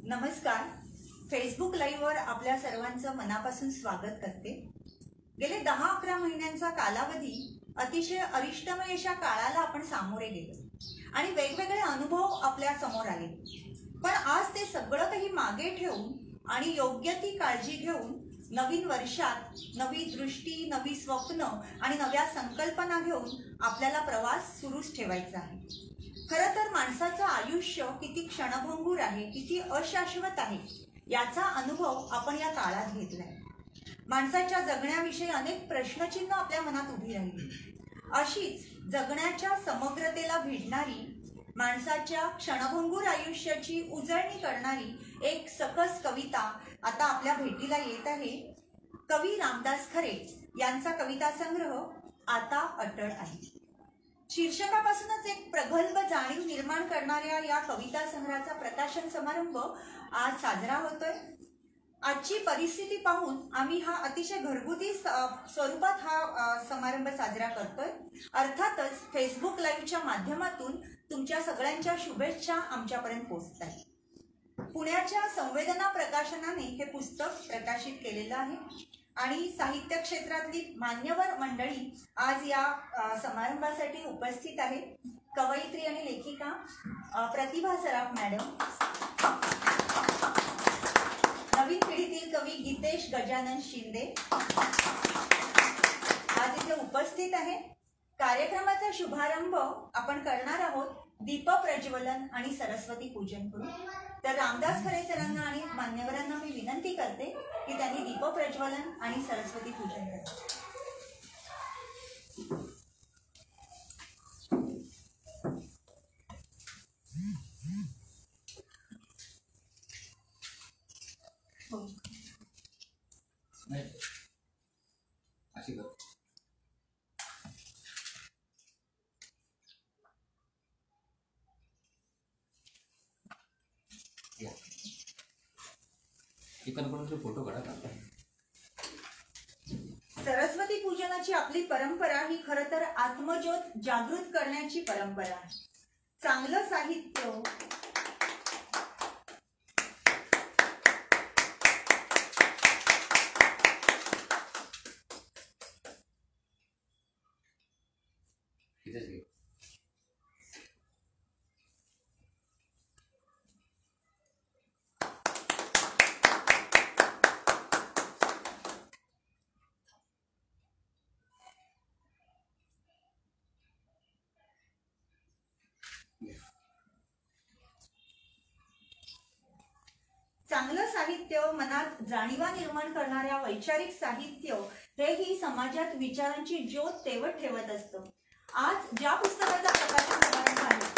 नमस्कार. फेसबुक लाईव्हवर आपल्या सर्वांचं मनापासून स्वागत करते. गेले 10-11 महिन्यांचा कालावधी अतिशय अरिष्टमय अशा काळाला आपण सामोरे गेलो आणि वेगवेगळे अनुभव आपल्या समोर आले. पण आज ते सगळं काही मागे ठेवून आणि योग्य ती काळजी घेऊन नवीन वर्षात नवी दृष्टी, नवी स्वप्न आणि नव्या संकल्पना घेऊन आपल्याला प्रवास सुरूच ठेवायचा आहे. खरं तर माणसाचं आयुष्य किती क्षणभंगूर आहे, किती अशाश्वत आहे याचा अनुभव आपण या काळात घेतलाय. माणसाच्या जगण्याविषयी अनेक प्रश्नचिन्ह आपल्या मनात उभी राहिली. अशीच जगण्याच्या समग्रतेला भिडणारी, माणसाच्या क्षणभंगूर आयुष्याची उजळणी करणारी एक सकस कविता आता आपल्या भेटीला येत आहे. कवी रामदास खरे यांचा कविता संग्रह आता अटळ आहे. शीर्षकापासूनच एक प्रगल्भ जाणीव निर्माण करणाऱ्या या कविता संग्रहाचा प्रकाशन समारंभ आज साजरा होतोय. आजची परिस्थिती पाहून आम्ही हा अतिशय घरगुती स्वरूपात हा समारंभ साजरा करतोय. अर्थातच फेसबुक लाईव्हच्या माध्यमातून तुमच्या सगळ्यांच्या शुभेच्छा आमच्यापर्यंत पोहोचत आहेत. पुण्याच्या संवेदना प्रकाशनाने हे पुस्तक प्रकाशित केलेलं आहे आणि साहित्य क्षेत्रातली मान्यवर मंडळी आज या समारंभासाठी उपस्थित आहेत. कवयित्री आणि लेखिका प्रतिभा सराफ मॅडम, नवीन पिढीतील कवी गीतेश गजानन शिंदे आज इथे उपस्थित आहे. कार्यक्रमाचा शुभारंभ आपण करणार आहोत दीप प्रज्वलन आणि सरस्वती पूजन करून. तर रामदास खरे सरांना आणि मान्यवरांना मी विनंती करते की त्यांनी दीप प्रज्वलन आणि सरस्वती पूजन करावे. फोटो काढा. सरस्वती पूजनाची आपली परंपरा ही खरं तर आत्मज्योत जागृत करण्याची परंपरा आहे. चांगलं साहित्य, चांगलं साहित्य मनात जाणीवा निर्माण करणाऱ्या वैचारिक साहित्य हे ही समाजात विचारांची ज्योत तेवत ठेवत असतं. आज ज्या पुस्तकाचा प्रकाशन समारंभ आहे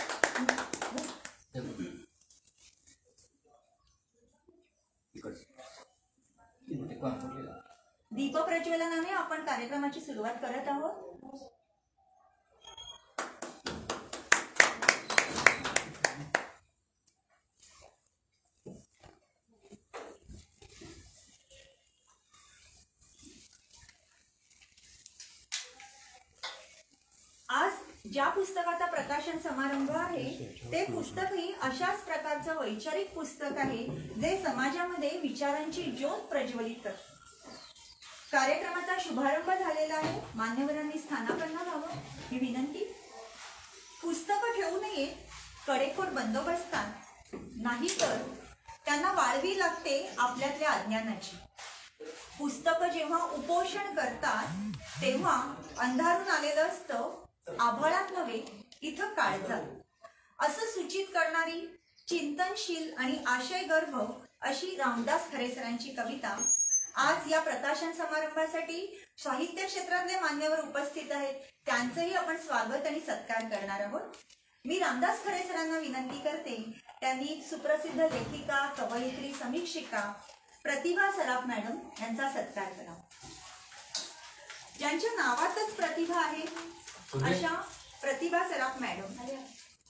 दीप प्रज्वलनाने आपण कार्यक्रमाची सुरुवात करत आहोत. आज ज्या पुस्तकाचा प्रकाशन समारंभ आहे ते पुस्तकही अशाच प्रकारचं वैचारिक पुस्तक आहे जे समाजामध्ये विचारांची ज्योत प्रज्वलित करते. कार्यक्रमाचा शुभारंभ झालेला आहे. मान्यवरांनी स्थानापन्न व्हावं ही विनंती. पुस्तकं ठेवू नये कडेकोट बंदोबस्तात, नाही तर त्यांना वाळवी लागते आपल्यातल्या अज्ञानाची. पुस्तकं जेव्हा उपोषण करतात तेव्हा अंधारून आलेलं असतं आभाळात नव्हे इथं काळजात, असं सूचित करणारी चिंतनशील आणि आशयगर्भ अशी रामदास खरे सरांची कविता आज या प्रकाशन समारंभासाठी साहित्य क्षेत्रातले मान्यवर उपस्थित आहेत. त्यांचंही आपण स्वागत आणि सत्कार करणार आहोत. मी रामदास खरे सरांना विनंती करते त्यांनी सुप्रसिद्ध लेखिका, कवयित्री, समीक्षिका प्रतिभा सराफ मॅडम यांचा सत्कार करावा. ज्यांच्या नावातच प्रतिभा आहे अशा प्रतिभा सराफ मॅडम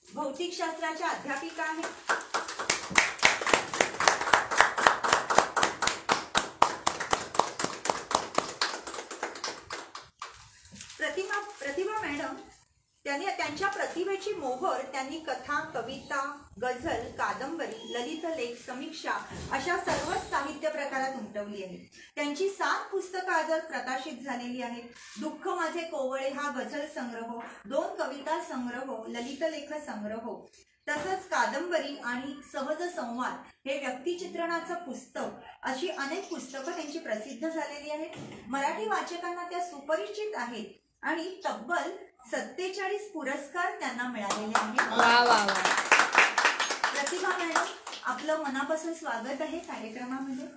भौतिकशास्त्राच्या अध्यापिका आहेत. प्रतिभा मॅडम त्यांनी त्यांच्या प्रतिभेची मोहर त्यांनी कथा, कविता, गझल, कादंबरी, ललित लेख, समीक्षा अशा सर्वच साहित्य प्रकारात उमटवली आहे. त्यांची 7 पुस्तकं आजवर प्रकाशित झालेली आहेत. दुःख माझे कोवळे हा गझल संग्रह, 2 कविता संग्रह, ललित लेख संग्रह, तसंच कादंबरी आणि सहज संवाद हे व्यक्तिचित्रणाचं पुस्तक अशी अनेक पुस्तकं त्यांची प्रसिद्ध झालेली आहेत. मराठी वाचकांना त्या सुपरिचित आहेत आणि तब्बल 47 पुरस्कार त्यांना मिळालेले आहेत. प्रतिभा मॅडम, आपलं मनापासून स्वागत आहे कार्यक्रमामध्ये.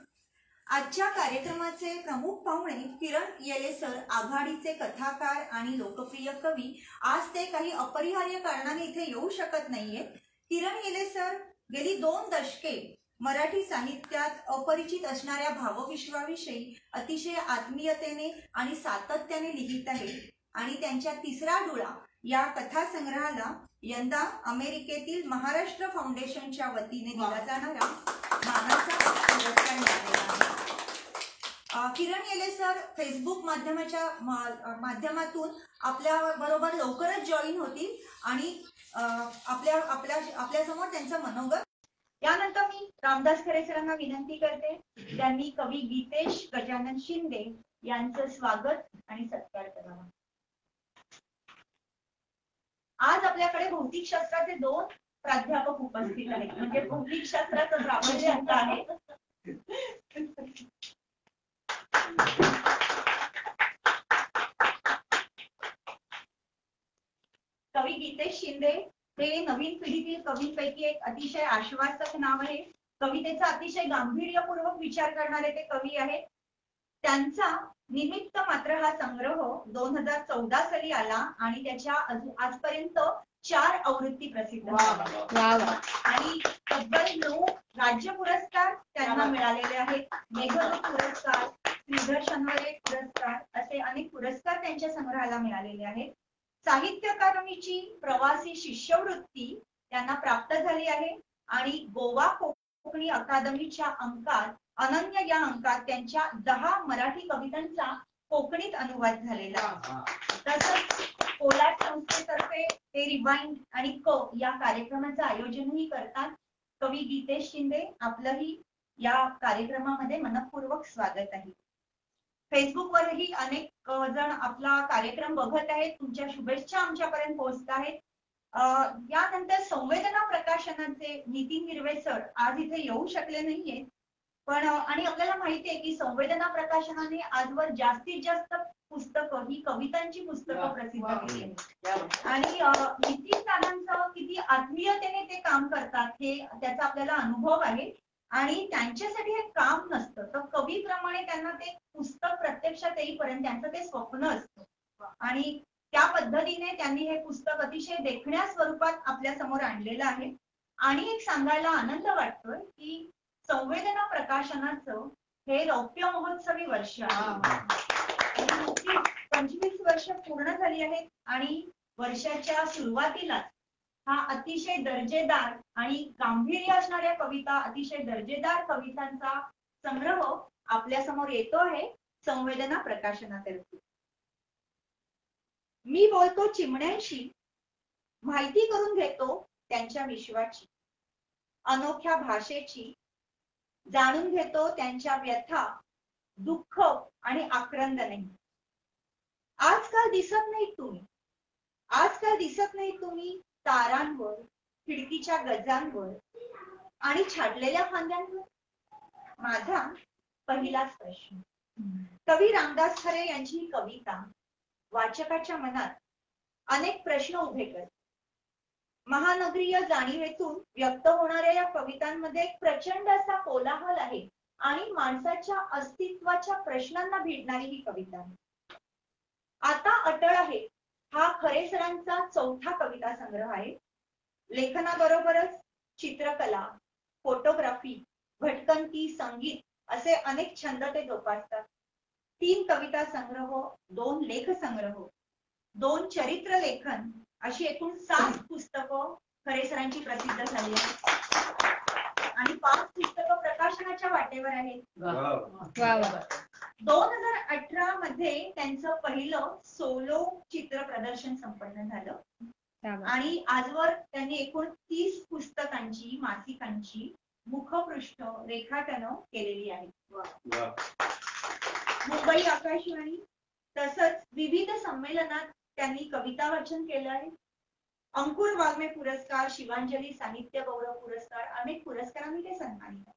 आजच्या कार्यक्रमाचे प्रमुख पाहुणे किरण येले सर, आघाडीचे कथाकार आणि लोकप्रिय कवी. आज ते काही अपरिहार्य कारणाने इथे येऊ शकत नाहीये. किरण येले सर गेली 2 दशके मराठी साहित्यात अपरिचित असणाऱ्या भावविश्वाविषयी अतिशय आत्मीयतेने आणि सातत्याने लिहित आहेत आणि त्यांच्या 3रा डोळा या कथासंग्रहाला यंदा अमेरिकेतील महाराष्ट्र फाउंडेशनच्या वतीने दिला जाणारा मानाचा पुरस्कार मिळालेला आहे. किरण येले सर फेसबुक माध्यमातून आपल्या बरोबर लवकरच जॉईन होतील आणि आपल्या समोर त्यांचं मनोगत. यानंतर मी रामदास खरे सरांना विनंती करते त्यांनी कवी गीतेश गजानन शिंदे यांचं स्वागत आणि सत्कार करावा. आज आपल्याकडे भौतिकशास्त्राचे 2 प्राध्यापक उपस्थित आहेत, म्हणजे भौतिकशास्त्राचं प्रामुख्य आहे. कवी गीतेश शिंदे हे नवीन पिढीतील कवींपैकी एक अतिशय आश्वासक नाव आहे. कवितेचा अतिशय गांभीर्यपूर्वक विचार करणारे ते कवी आहेत. त्यांचा निमित्त मात्र हा संग्रह 2014 साली आला आणि त्याच्या आजपर्यंत 4 आवृत्ती प्रसिद्ध झाल्या आणि तब्बल 9 राज्य पुरस्कार त्यांना मिळालेले आहेत. मेघदूत पुरस्कार, श्रीधर शनिवारे पुरस्कार असे अनेक पुरस्कार त्यांच्या संग्रहाला मिळालेले आहेत. साहित्य अकादमीची प्रवासी शिष्यवृत्ती त्यांना प्राप्त झाली आहे आणि गोवा कोकणी अकादमीच्या अंकात अनन्य या अंकात त्यांच्या 10 मराठी कवितांचा कोकणीत अनुवाद झालेला. तसंच कोलाट संस्थेतर्फे ते रिवाइंड आणि या कार्यक्रमाचं आयोजनही करतात. कवी गीतेश शिंदे, आपलंही या कार्यक्रमामध्ये मनपूर्वक स्वागत आहे. फेसबुकवरही अनेक जण आपला कार्यक्रम बघत आहेत. तुमच्या शुभेच्छा आमच्यापर्यंत पोहोचत आहेत. यानंतर संवेदना प्रकाशनाचे नितीन हिरवे सर आज इथे येऊ शकले नाहीये, पण आणि आपल्याला माहिती आहे की संवेदना प्रकाशनाने आजवर जास्तीत जास्त पुस्तकं ही कवितांची पुस्तकं प्रसिद्ध केली आहेत आणि नितीन दादांचं किती आत्मीयतेने ते काम करतात हे त्याचा आपल्याला अनुभव आहे आणि त्यांच्यासाठी हे काम नसतं, तर कवीप्रमाणे त्यांना ते पुस्तक प्रत्यक्षात येईपर्यंत त्यांचं ते स्वप्न असतं आणि त्या पद्धतीने त्यांनी हे पुस्तक अतिशय देखण्या स्वरूपात आपल्या समोर आणलेलं आहे. आणि एक सांगायला आनंद वाटतोय की संवेदना प्रकाशनाचं हे रौप्य महोत्सवी वर्ष आहे. 25 वर्ष पूर्ण झाली आहेत आणि वर्षाच्या सुरुवातीला हा अतिशय दर्जेदार आणि गांभीर्य असणाऱ्या कविता, अतिशय दर्जेदार कवितांचा संग्रह आपल्या समोर येतो आहे संवेदना प्रकाशनातर्फे. मी बोलतो चिमण्यांशी, माहिती करून घेतो त्यांच्या विश्वाची, अनोख्या भाषेची, जाणून घेतो त्यांच्या व्यथा, दुःख आणि आक्रंदने. आजकाल दिसत नाही तुम्ही, आजकाल दिसत नाही तुम्ही तारांवर, खिडकीच्या गजांवर आणि छाटलेल्या फांद्यांवर. माझा पहिलाच प्रश्न. कवी रामदास खरे यांची ही कविता वाचकाच्या मनात अनेक प्रश्न उभे करते. महानगरीय जाणीवेतून व्यक्त होणाऱ्या या कवितांमध्ये एक प्रचंड असा कोलाहल आहे आणि माणसाच्या अस्तित्वाच्या प्रश्नांना भिडणारी ही कविता आहे. आता अटळ आहे हा खरे सरांचा 4था कविता संग्रह आहे. लेखनाबरोबरच चित्रकला, फोटोग्राफी, भटकंती, संगीत असे अनेक छंद ते जोपासतात. 3 कविता संग्रह, 2 लेख संग्रह, 2 चरित्र लेखन अशी एकूण 7 पुस्तकं खरे सरांची प्रसिद्ध झाली आहेत आणि 5 पुस्तकं प्रकाशनाच्या वाटेवर आहेत. 2018 मध्ये त्यांचं पहिलं सोलो चित्र प्रदर्शन संपन्न झालं आणि आजवर त्यांनी एकूण 30 पुस्तकांची, मासिकांची मुखपृष्ठ रेखाटन केलेली आहेत. मुंबई आकाशवाणी तसंच विविध संमेलनात त्यांनी कविता वाचन केलं आहे. अंकुर वाल्मे पुरस्कार, शिवांजली साहित्य गौरव पुरस्कार, अनेक पुरस्कारांनी ते सन्मानित आहेत.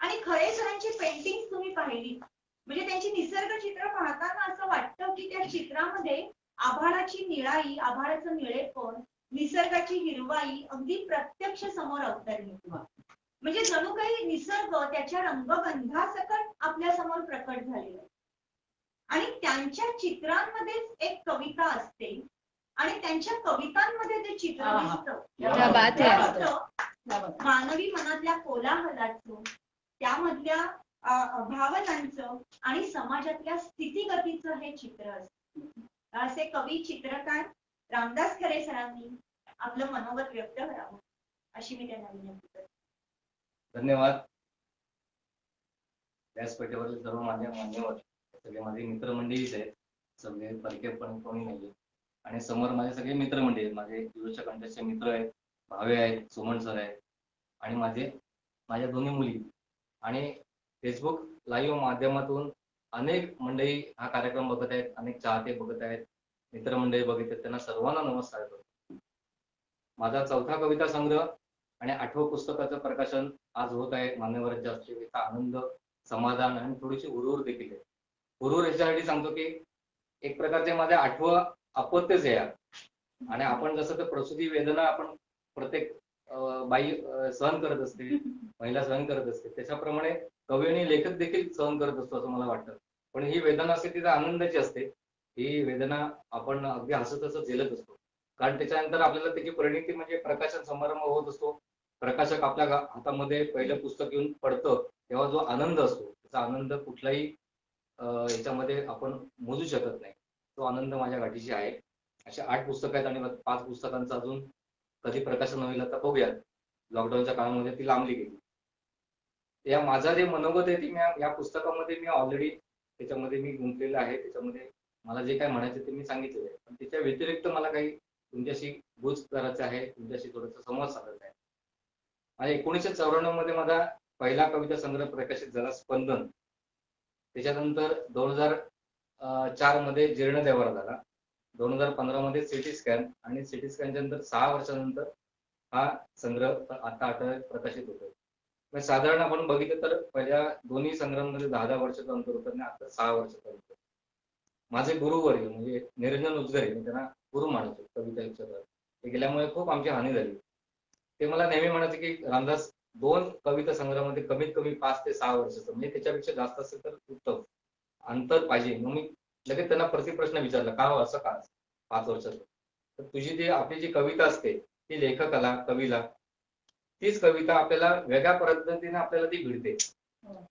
आणि खरे सरांची पेंटिंग तुम्ही पाहिली म्हणजे त्यांची निसर्ग चित्र पाहताना असं वाटतं की त्या चित्रामध्ये आभाळाची निळाई, आभाळाचं निळेपण, निसर्गाची हिरवाई अगदी प्रत्यक्ष समोर अवतरली. म्हणजे जणू काही निसर्ग त्याच्या रंगगंधासकट आपल्या समोर प्रकट झालेला आहे. आणि त्यांच्या चित्रांमध्येच एक कविता असते आणि त्यांच्या कवितांमध्ये ते चित्र दिसतं मानवी मनातल्या कोलाहलाचं, त्यामधल्या भावनांचं आणि समाजातल्या स्थितीगतीचं हे चित्र असतं. असे कवी चित्रकार रामदास खरे सरांनी आपलं मनोगत व्यक्त करावं अशी मी त्यांना विनंती करते. धन्यवाद. व्यासपीठावरील सर्व माझ्या मान्यवर सगळे माझे मित्रमंडळीच आहेत, सगळे परके पण कोणी नाहीये. आणि समोर माझे सगळे मित्रमंडळी आहेत, माझे युवच्या कंठाचे मित्र आहेत, भावे आहेत, सुमन सर आहेत आणि माझ्या दोन्ही मुली. आणि फेसबुक लाईव्ह माध्यमातून अनेक मंडळी हा कार्यक्रम बघत आहेत, अनेक चाहते बघत आहेत, मित्रमंडळी बघत आहेत, त्यांना सर्वांना नमस्कार करतो. माझा 4था कविता संग्रह आणि 8वं पुस्तकाचं प्रकाशन आज होत आहे मान्यवरांच्या हस्ते. याचा आनंद, समाधान आणि थोडीशी हुरूर देखील आहे. हुरूर याच्यासाठी सांगतो की एक प्रकारचे माझे 8वं अपत्यच आहे आणि आपण जसं तर प्रसूती वेदना आपण प्रत्येक बाई सहन करत असते, महिला सहन करत असते, त्याच्याप्रमाणे कवी आणि लेखक देखील सहन करत असतो असं मला वाटतं. पण ही वेदना असते तिचा आनंदाची असते. ही वेदना आपण अगदी हसत हसत झेलत असतो, कारण त्याच्यानंतर आपल्याला त्याची परिणिती म्हणजे प्रकाशन समारंभ होत असतो. प्रकाशक आपल्या हातामध्ये पहिलं पुस्तक घेऊन पडतं तेव्हा जो आनंद असतो त्याचा आनंद कुठलाही याच्यामध्ये आपण मोजू शकत नाही. तो आनंद माझ्या गाठीशी आहे. अशा 8 पुस्तकं आहेत आणि 5 पुस्तकांचं अजून कधी प्रकाशन होईल आता बघूयात. लॉकडाऊनच्या काळामध्ये ती लांबली गेली. या माझा जे मनोगत आहे ती या पुस्तकामध्ये मी ऑलरेडी त्याच्यामध्ये मी गुंतलेलं आहे. त्याच्यामध्ये मला जे काय म्हणायचं ते मी सांगितलेलं आहे. पण त्याच्या व्यतिरिक्त मला काही तुमच्याशी बोच करायचं आहे, तुमच्याशी थोडंसं संवाद साधायचा आहे. आणि 1994 मध्ये माझा पहिला कविता संग्रह प्रकाशित झाला स्पंदन. त्याच्यानंतर 2004 मध्ये जीर्ण देवारा झाला. 2015 मध्ये सिटी स्कॅन आणि सिटी स्कॅनच्या नंतर 6 वर्षानंतर हा संग्रह आता प्रकाशित होतोय. म्हणजे साधारण आपण बघितलं तर पहिल्या दोन्ही संग्रहांमध्ये 10 वर्षाचं अंतर होतं आणि आता 6 वर्षाचं अंतर. माझे गुरुवर्य म्हणजे निरंजन उजगरे, मी त्यांना गुरु मानतो कविता क्षेत्रात. ते गेल्यामुळे खूप आमची हानी झाली. ते मला नेहमी म्हणायचे की रामदास 2 कविता संग्रहामध्ये कमीत कमी 5 ते 6 वर्षाचं म्हणजे त्याच्यापेक्षा जास्त असेल तर उत्तम अंतर पाहिजे. मग मी लगेच त्यांना प्रतिप्रश्न विचारला, का हो असं का 5 वर्षाचं? तर तुझी जी आपली जी कविता असते ती लेखकाला, कवीला तीच कविता आपल्याला वेगळ्या पद्धतीने आपल्याला ती भिडते.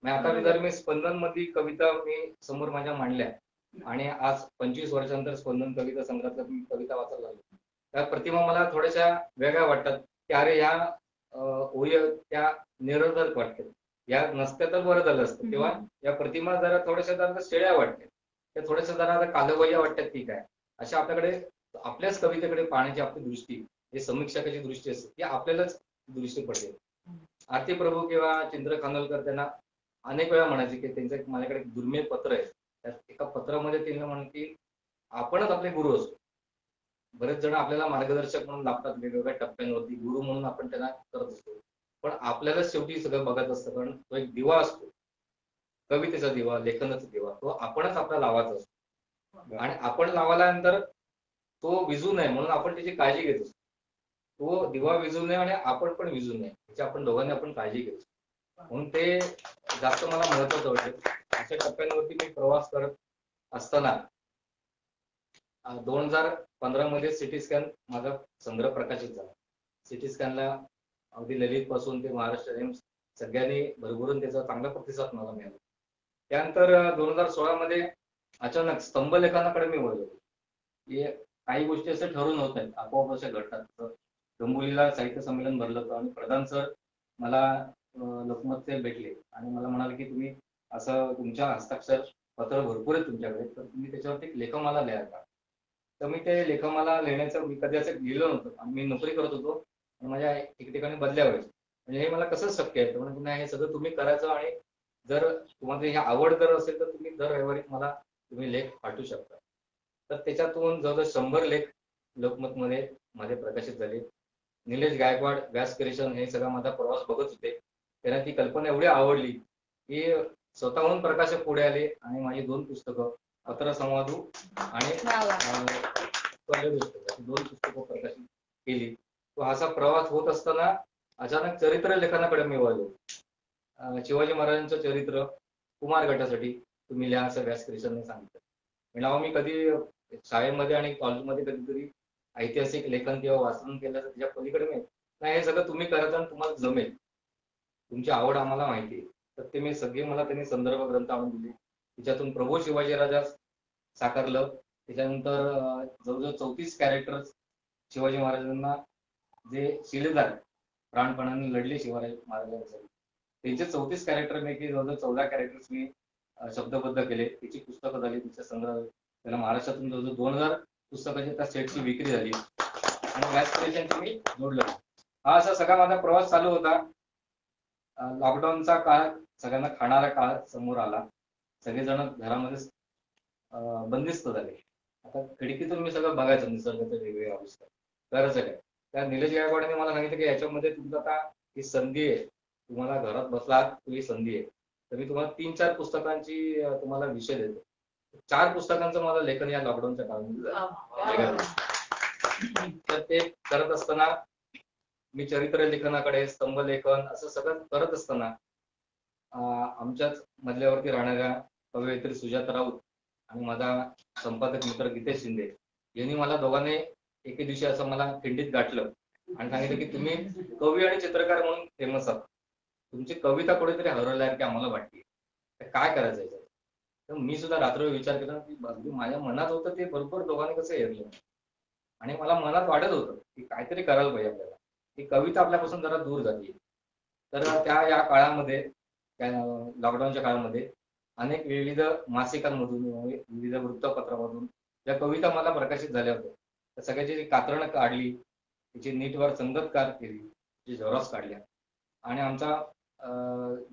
आता जर मी स्पंदन मधली कविता मी समोर माझ्या मांडल्या आणि आज 25 वर्षानंतर स्पंदन कविता संग्रहात मी कविता वाचायला लागलो, त्या प्रतिमा मला थोड्याशा वेगळ्या वाटतात की अरे या ओळी त्या निरर्थक वाटतात, या नसत्या तर बरं झालं असतं. किंवा या प्रतिमा जरा थोड्याशा जरा शेळ्या वाटतात, त्या थोड्याशा जरा कालबाह्य वाटतात, ठीक आहे. अशा आपल्याकडे आपल्याच कवितेकडे पाहण्याची आपली दृष्टी, जी समीक्षकाची दृष्टी असते ती आपल्यालाच दृष्टी पडते. आरती प्रभू किंवा चिंद्र खानोलकर त्यांना अनेक वेळा म्हणायचे की त्यांचं माझ्याकडे दुर्मिळ पत्र आहे, त्या एका पत्रामध्ये त्यांना म्हणून की आपणच आपले गुरु असतो. बरेच जण आपल्याला मार्गदर्शक म्हणून लागतात वेगवेगळ्या टप्प्यांवरती, गुरु म्हणून आपण त्यांना करत असतो. पण आपल्याला शेवटी सगळं बघत असतं, कारण तो एक दिवा असतो, कवितेचा दिवा, लेखनाचा दिवा, तो आपणच आपला लावायचा असतो. आणि आपण लावल्यानंतर तो विझू नये म्हणून आपण त्याची काळजी घेत असतो. तो दिवा विझू नये आणि आपण पण विझू नये याची आपण दोघांनी आपण काळजी घेतो. म्हणून ते जास्त मला महत्वाचं वाटतं. अशा टप्प्यांवरती मी प्रवास करत असताना 2015 मध्ये सिटी स्कॅन माझा संग्रह प्रकाशित झाला. सिटी स्कॅनला अगदी ललित पासून ते महाराष्ट्र एम्स सगळ्यांनी भरभरून त्याचा चांगला प्रतिसाद मला मिळाला. त्यानंतर 2016 मध्ये अचानक स्तंभलेखनाकडे मी वळलो. काही गोष्टी असं ठरून होत आहेत, आपोआप अशा घडतात. डोंबिवलीला साहित्य संमेलन भरलं होतं आणि प्रधान सर मला लोकमतचे भेटले आणि मला म्हणाले की तुम्ही असं तुमच्या हस्ताक्षर पत्र भरपूर आहेत तुमच्याकडे, तर तुम्ही त्याच्यावरती एक लेखमाला लिहा का? तर मी ते लेखमाला लिहिण्याचं मी कधी असं लिहिलं नव्हतं. आणि मी नोकरी करत होतो आणि माझ्या ठिकठिकाणी बदल्या व्हायच्या. म्हणजे हे मला कसं शक्य आहे? म्हणजे नाही, हे सगळं तुम्ही करायचं आणि जर तुम्हाला ही आवड जर असेल तर तुम्ही दर रविवारी मला तुम्ही लेख पाठवू शकता. तर त्याच्यातून जवळजवळ 100 लेख लोकमतमध्ये माझे प्रकाशित झाले. निलेश गायकवाड, व्यास क्रिएशन हे सगळा माझा प्रवास बघत होते. त्यांना ती कल्पना एवढी आवडली की स्वतःहून प्रकाशक पुढे आले आणि माझी 2 पुस्तकं पत्रसंवादू आणि पुस्तकं 2 पुस्तकं प्रकाशित केली. तो असा प्रवास होत असताना अचानक चरित्र लेखनाकडे मी वळलो. शिवाजी महाराजांचं चरित्र कुमार गटासाठी तुम्ही लिहा असं व्यास क्रिएशनने सांगितलं. म्हणलं मी कधी शाळेमध्ये आणि कॉलेजमध्ये कधीतरी ऐतिहासिक लेखन किंवा वाचन केलं तर त्याच्या पलीकडे नाही, हे सगळं तुम्ही करायचं आणि तुम्हाला जमेल. तुमची आवड आम्हाला माहिती आहे. तर ते मी सगळे मला त्यांनी संदर्भ ग्रंथ आणून दिले. त्याच्यातून प्रभू शिवाजी राजा साकारलं. त्याच्यानंतर जवळजवळ 34 कॅरेक्टर्स शिवाजी महाराजांना जे शिलेदार प्राणपणाने लढले शिवाजी महाराजांसाठी त्यांचे 34 कॅरेक्टरपैकी जवळजवळ 14 कॅरेक्टर्स मी शब्दबद्ध केले. त्याची पुस्तकं झाली, तिचा संग्रह. त्याला महाराष्ट्रातून जवळजवळ 2000 पुस्तकाची त्या सेटची विक्री झाली आणि व्यास क्रिएशनची मी जोडलं. हा असा सगळा माझा प्रवास चालू होता. लॉकडाऊनचा काळ, सगळ्यांना खाणारा काळ समोर आला. सगळेजण घरामध्येच बंदिस्त झाले. आता खिडकीतून मी सगळं बघायचं निसर्गाच्या वेगवेगळ्या अवस्था. करायचं काय? त्या निलेश गायकवाडने मला सांगितलं की याच्यामध्ये तुमचं आता ही संधी आहे, तुम्हाला घरात बसलात ही संधी आहे. तर मी तुम्हाला 3-4 पुस्तकांची तुम्हाला विषय देतो. 4 पुस्तकांचं मला लेखन या लॉकडाऊनच्या काळामध्ये. तर ते करत असताना मी चरित्र लेखनाकडे, स्तंभ लेखन असं सगळं करत असताना आमच्याच मधल्यावरती राहणाऱ्या कवयित्री सुजाता राऊत आणि माझा संपादक मित्र गीतेश शिंदे यांनी मला दोघांनी एके दिवशी असं मला खिंडीत गाठलं आणि सांगितलं की तुम्ही कवी आणि चित्रकार म्हणून फेमस आहात, तुमची कविता कुठेतरी हरवल्यासारखी आम्हाला वाटते, काय करायचं याच्यात? तर मी सुद्धा रात्र विचार केला की माझ्या मनात होतं ते बरोबर दोघांनी कसं हेरलं आणि मला मनात वाटत होतं की काहीतरी करायला पाहिजे आपल्याला, ही कविता आपल्यापासून जरा दूर झाली. तर या काळामध्ये, त्या लॉकडाऊनच्या काळामध्ये अनेक विविध मासिकांमधून, विविध वृत्तपत्रामधून ज्या कविता मला प्रकाशित झाल्या होत्या त्या सगळ्याची कात्रणं काढली, त्याची नीटवर संगतकार केली, त्याची झेरॉक्स काढल्या आणि आमचा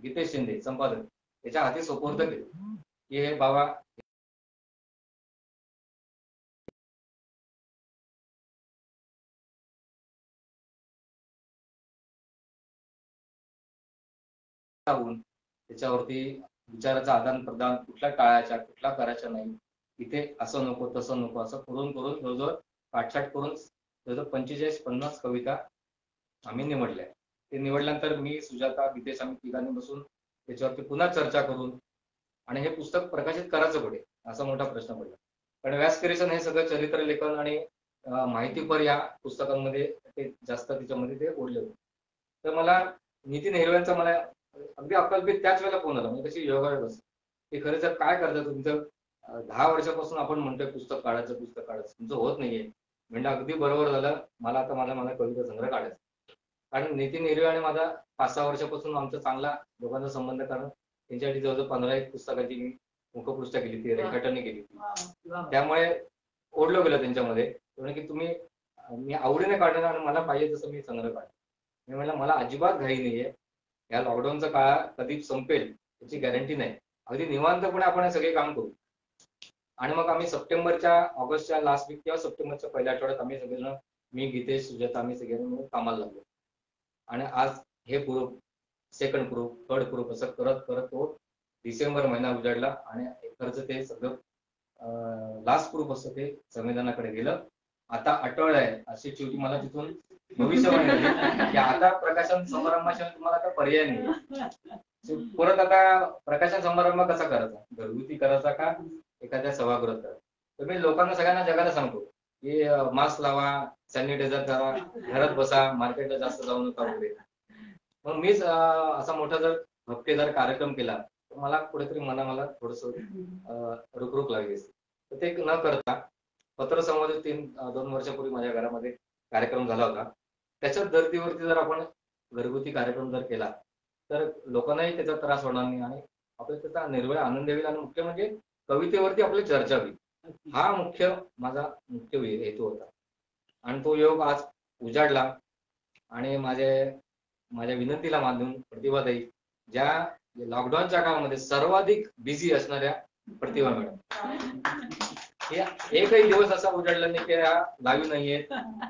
गीतेश शिंदे संपादक त्याच्या हाती सुपूर्द केले की हे बाबा त्याच्यावरती विचाराचं आदान प्रदान, कुठल्या टाळायच्या, कुठला करायच्या नाही, इथे असं नको तसं नको असं करून करून जवळजवळ पाठशाठ करून जवळजवळ 45-50 कविता आम्ही निवडल्या. ते निवडल्यानंतर मी, सुजाता, गीतेश आम्ही तिघांनी बसून त्याच्यावरती पुन्हा चर्चा करून आणि हे पुस्तक प्रकाशित करायचं कुठे असा मोठा प्रश्न पडला. कारण व्यास क्रिएशन हे सगळं चरित्र लेखन आणि माहितीपर या पुस्तकांमध्ये ते जास्त त्याच्यामध्ये ते ओढले होते. तर मला नितीन हिरव्यांचा मला अगदी अकल्पित त्याच वेळेला फोन आला, म्हणजे कशी योगायोग असते की खरं जर काय करतं तुमचं 10 वर्षापासून आपण म्हणतोय पुस्तक काढायचं तुमचं होत नाहीये. म्हणजे अगदी बरोबर झालं, मला आता मला कविता संग्रह काढायचा. कारण नितीन हिरवे आणि माझा 5-6 वर्षापासून आमचा चांगला दोघांचा संबंध, कारण त्यांच्यासाठी जवळजवळ 15 पुस्तकाची मी मुखपृष्ठ केली, ती रेखाटने केली. त्यामुळे ओढलो गेलो त्यांच्यामध्ये, की तुम्ही मी आवडीने काढणार आणि मला पाहिजे तसं मी संग्रह काढतो. मी म्हणलं मला अजिबात घाई नाहीये, या लॉकडाऊनचा काळ कधी संपेल याची गॅरंटी नाही, अगदी निवांतपणे आपण हे सगळे काम करू. आणि मग आम्ही ऑगस्टच्या लास्ट वीक किंवा सप्टेंबरच्या पहिल्या आठवड्यात आम्ही सगळेजण, मी, गीतेश, सुजाता, आम्ही सगळेजण मिळून कामाला लागलो. आणि आज हे proof, second proof, third proof असं करत करत तो डिसेंबर महिना उजाडला आणि खर्च ते सगळं लास्ट प्रूफ असतं ते संविधानाकडे गेलं. आता अटळ आहे अशी शेवटी मला तिथून भविष्यवाणी झाली की आता प्रकाशन समारंभाशिवाय तुम्हाला आता पर्याय नाही. परत आता प्रकाशन समारंभ कसा करायचा, घरगुती करायचा का एखाद्या सभागृहात करायचा? तर मी लोकांना, सगळ्यांना जगाला सांगतो की मास्क लावा, सॅनिटायझर करा, घरात बसा, मार्केटला जास्त जाऊ नका वगैरे. मग मीच असा मोठा जर भक्तेदार कार्यक्रम केला तर मला कुठेतरी मला थोडस रुखरुख लागली असते. तर ते न करता पत्रसंवाद 2 वर्षापूर्वी माझ्या घरामध्ये कार्यक्रम झाला होता, त्याच्याच धर्तीवरती जर आपण घरगुती कार्यक्रम जर केला तर लोकांनाही त्याचा त्रास होणार नाही आणि आपल्याला त्याचा निर्भय आनंद येईल आणि मुख्य म्हणजे कवितेवरती आपली चर्चा होईल. हा माझा मुख्य हेतू होता आणि तो योग आज उजाडला. आणि माझे माझ्या विनंतीला मान देऊन प्रतिभाताई, ज्या लॉकडाऊनच्या काळामध्ये सर्वाधिक बिझी असणाऱ्या प्रतिभा मॅडम, एकही दिवस असा उजाडला नाही की ह्या लाईव्ह नाहीये.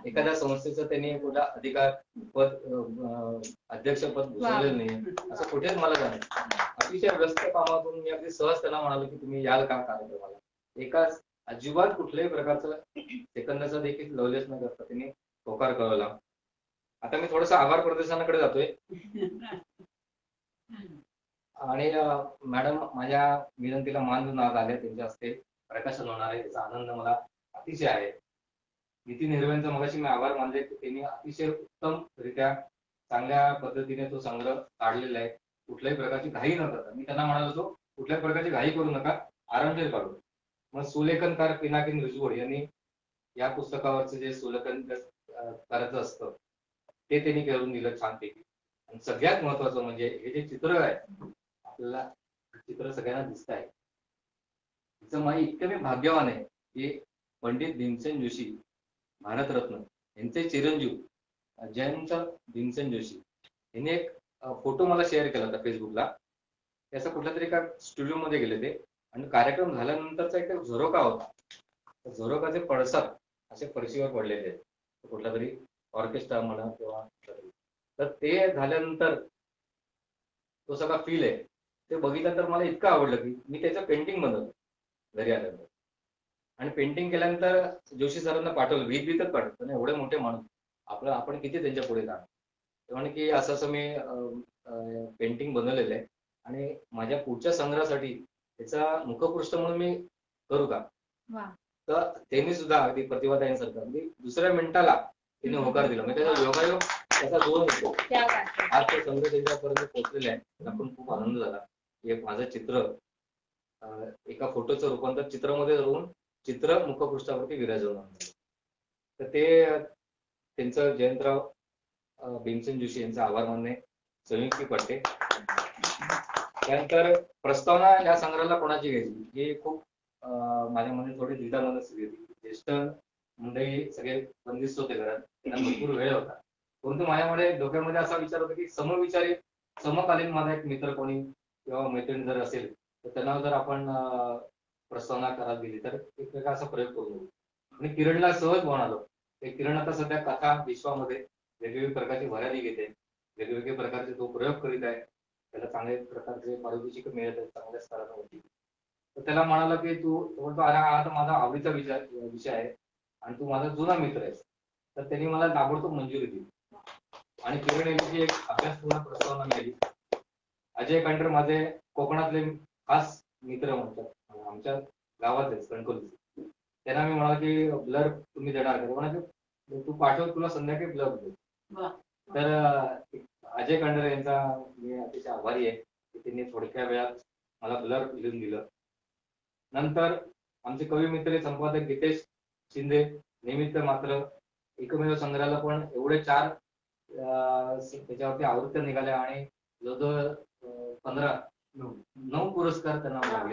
एखाद्या संस्थेचं त्यांनी कुठला अधिकार पद अध्यक्षपद भूषवलेलं नाही, असं कुठेच मला जाणवलं. अतिशय व्यस्त कामातून मी अगदी सहज त्यांना म्हणालो की तुम्ही याल का कार्यक्रमाला. एकाच अजिबात कुठल्याही प्रकारचं सेकंदाचा देखील लवलेस न करता त्यांनी होकार कळवला. आता मी थोडस आभार प्रदर्शनाकडे जातोय आणि मॅडम माझ्या विनंतीला मान देऊन आज आल्या. त्यांच्या हस्ते प्रकाशन होणार आहे, त्याचा आनंद मला अतिशय आहे. नितीन हिरवेंचा मगाशी मी आभार मानले की त्यांनी अतिशय उत्तमरित्या चांगल्या पद्धतीने तो संग्रह काढलेला आहे. कुठल्याही प्रकारची घाई न करता. मी त्यांना म्हणालो होतो कुठल्याही प्रकारची घाई करू नका, आरामशीर काढू. मग सुलेखनकार पिनाकिन रिजवड यांनी या पुस्तकावरचं जे सुलेखन करायचं असतं ते त्यांनी करून दिलं छानपैकी. आणि सगळ्यात महत्वाचं म्हणजे हे जे चित्र आहे, आपल्याला चित्र सगळ्यांना दिसत आहे. तिचं माझे इतकं मी भाग्यवान आहे की पंडित भीमसेन जोशी भारतरत्न यांचे चिरंजीव जयंत भीमसेन जोशी यांनी एक फोटो मला शेअर केला होता फेसबुकला. त्याचा कुठल्या तरी एका स्टुडिओ मध्ये गेले ते आणि कार्यक्रम झाल्यानंतरचा एक झरोका होता. झरोकाचे पडसाद असे फरशीवर पडलेले आहेत. कुठला तरी ऑर्केस्ट्रा म्हणा किंवा तर ते झाल्यानंतर तो सगळा फील आहे ते बघितल्यानंतर मला इतकं आवडलं की मी त्याचं पेंटिंग बनवलं घरी आल्यानंतर. आणि पेंटिंग केल्यानंतर जोशी सरांना पाठवलं, भीतच पाठवलं. एवढे मोठे माणूस आपण किती त्यांच्या पुढे जाणार. ते म्हणे की असं असं मी पेंटिंग बनवलेलं आहे आणि माझ्या पुढच्या संग्रहासाठी त्याचा मुखपृष्ठ म्हणून मी करू का. तर त्यांनी सुद्धा अगदी प्रतिभाताईंसारखं अगदी दुसऱ्या मिनिटाला त्यांनी होकार दिला. म्हणजे त्याचा योगायोग त्याचा दोन होतो. आज तो संग्रह त्यांच्यापर्यंत पोहोचलेला आहे. त्याला पण खूप आनंद झाला. एक माझं चित्र एका फोटोचं रूपांतर चित्रामध्ये करून चित्र मुखपृष्ठावरती विराजमान. तर ते त्यांचं जयंतराव भीमसेन जोशी यांचा आभार मानणे संयुक्ती पडते. त्यानंतर प्रस्तावना या संग्रहाला कोणाची घ्यायची हे खूप माझ्या मध्ये थोडी द्विधा मनस्थिती होती. ज्येष्ठ मंडळी सगळे बंदिस्त होते घरात, त्यांना भरपूर वेळ होता. परंतु माझ्यामध्ये डोक्यामध्ये असा विचार होता की समविचारी समकालीन माझा एक मित्र कोणी किंवा मैत्रीण जर असेल तर त्यांना जर आपण प्रस्तावना करायला दिली तर एक वेगळा असा प्रयोग करू. आणि किरणला सहज म्हणालो. किरण आता सध्या कथा विश्वामध्ये वेगवेगळ्या प्रकारची भरारी घेते, वेगवेगळे प्रकारचे तो प्रयोग करीत आहे. त्याला चांगल्या प्रकारचे पारितोषिक मिळत आहेत चांगल्या स्तरावरती. तर त्याला म्हणाला की तू म्हणतो अरे हा माझा आवडीचा विषय आहे आणि तू माझा जुना मित्र आहेस. तर त्यांनी मला ताबडतोब मंजुरी दिली आणि किरण यांची एक अभ्यासपूर्ण प्रस्तावना मिळाली. अजय कंटर माझे कोकणातले खास मित्र म्हणतात, आमच्या गावातच कणकवली. त्यांना मी म्हणाला की ब्लर तुम्ही देणार का. म्हणाले तू पाठव, तुला संध्याकाळी ब्लर दे. तर अजय कंडर यांचा मी अतिशय आभारी आहे की त्यांनी थोडक्या वेळात मला ब्लर लिहून दिलं. नंतर आमचे कवी मित्र संपादक गीतेश शिंदे निमित्त मात्र एकमेव संग्रहाला पण एवढे 4 त्याच्यावरती आवृत्त्या निघाल्या आणि जवळजवळ 9 पुरस्कार त्यांना मिळाले.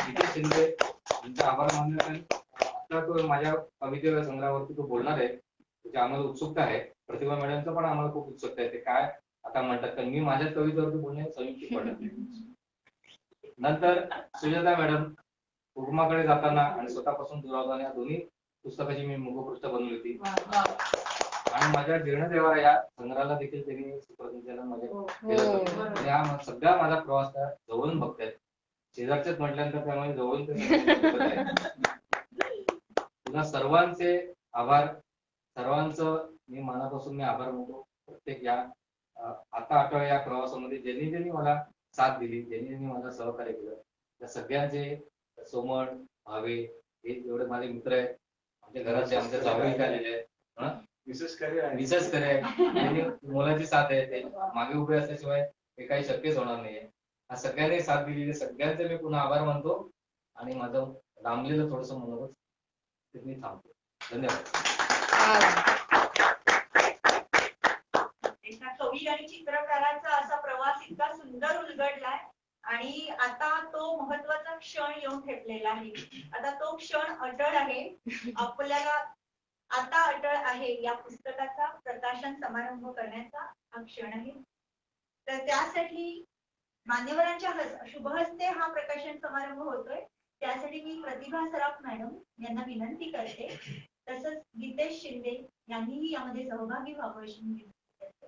गीतेश शिंदे यांचा आभार मानण्यासाठी आता तो माझ्या कविते संग्रहावरती तो बोलणार आहे, त्याची आम्हाला उत्सुकता आहे. प्रतिभा मॅडमचं पण आम्हाला खूप उत्सुकता आहे. ते काय आता म्हणतात कारण मी माझ्याच कवितेवरती बोलणे संयुक्त पडत. नंतर सुजाता मॅडम उगमाकडे जाताना आणि स्वतःपासून दुरावताना या दोन्ही पुस्तकाची मी मुखपृष्ठ बनवली होती. आणि माझ्या जीर्णदेवा या संग्रहाला देखील त्यांनी सुप्रसिद्धीला माझ्या हा सगळा माझा प्रवास त्या जवळून बघतायत. शेजारच्याच म्हटल्यानंतर त्यामुळे जवळून पुन्हा सर्वांचे आभार. सर्वांचं मी मनापासून मी आभार मानतो. प्रत्येक या आता आठव्या या प्रवासामध्ये ज्यांनी मला साथ दिली, ज्यांनी मला सहकार्य केलं त्या सगळ्यांचे सोमण भावे हे एवढे माझे मित्र आहेत. आमच्या घरातले आमच्या जावई आलेले आहेत, विशेष करे त्यांनी मुलाची साथ आहे. ते मागे उभे असल्याशिवाय हे काही शक्यच होणार नाहीये. हा सगळ्यांनी साथ दिलेली सगळ्यांचे मी पुन्हा आभार मानतो आणि माझं लांबलेलं थोडस मनोगत मी थांबतो. धन्यवाद. एका कवी आणि चित्रकाराचा असा प्रवास इतका सुंदर उलगडलाय आणि आता तो महत्वाचा क्षण येऊन ठेपलेला आहे. आता तो क्षण अटळ आहे. आपल्याला आता अटळ आहे या पुस्तकाचा प्रकाशन समारंभ करण्याचा हा क्षण आहे. तर त्यासाठी मान्यवरांच्या शुभहस्ते हा प्रकाशन समारंभ होतोय. त्यासाठी मी प्रतिभा सराफ मॅडम यांना विनंती करते, तसंच गीतेश शिंदे यांनीही यामध्ये सहभागी व्हावं अशी मी विनंती करते.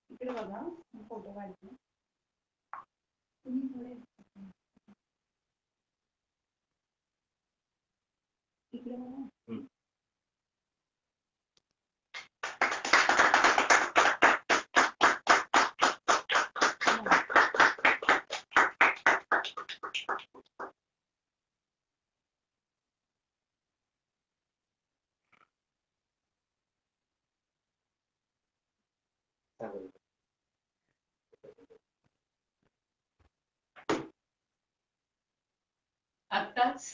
इकडे बघा, फोटो काढतो तुम्ही थोडे इकडे बघा. आत्ताच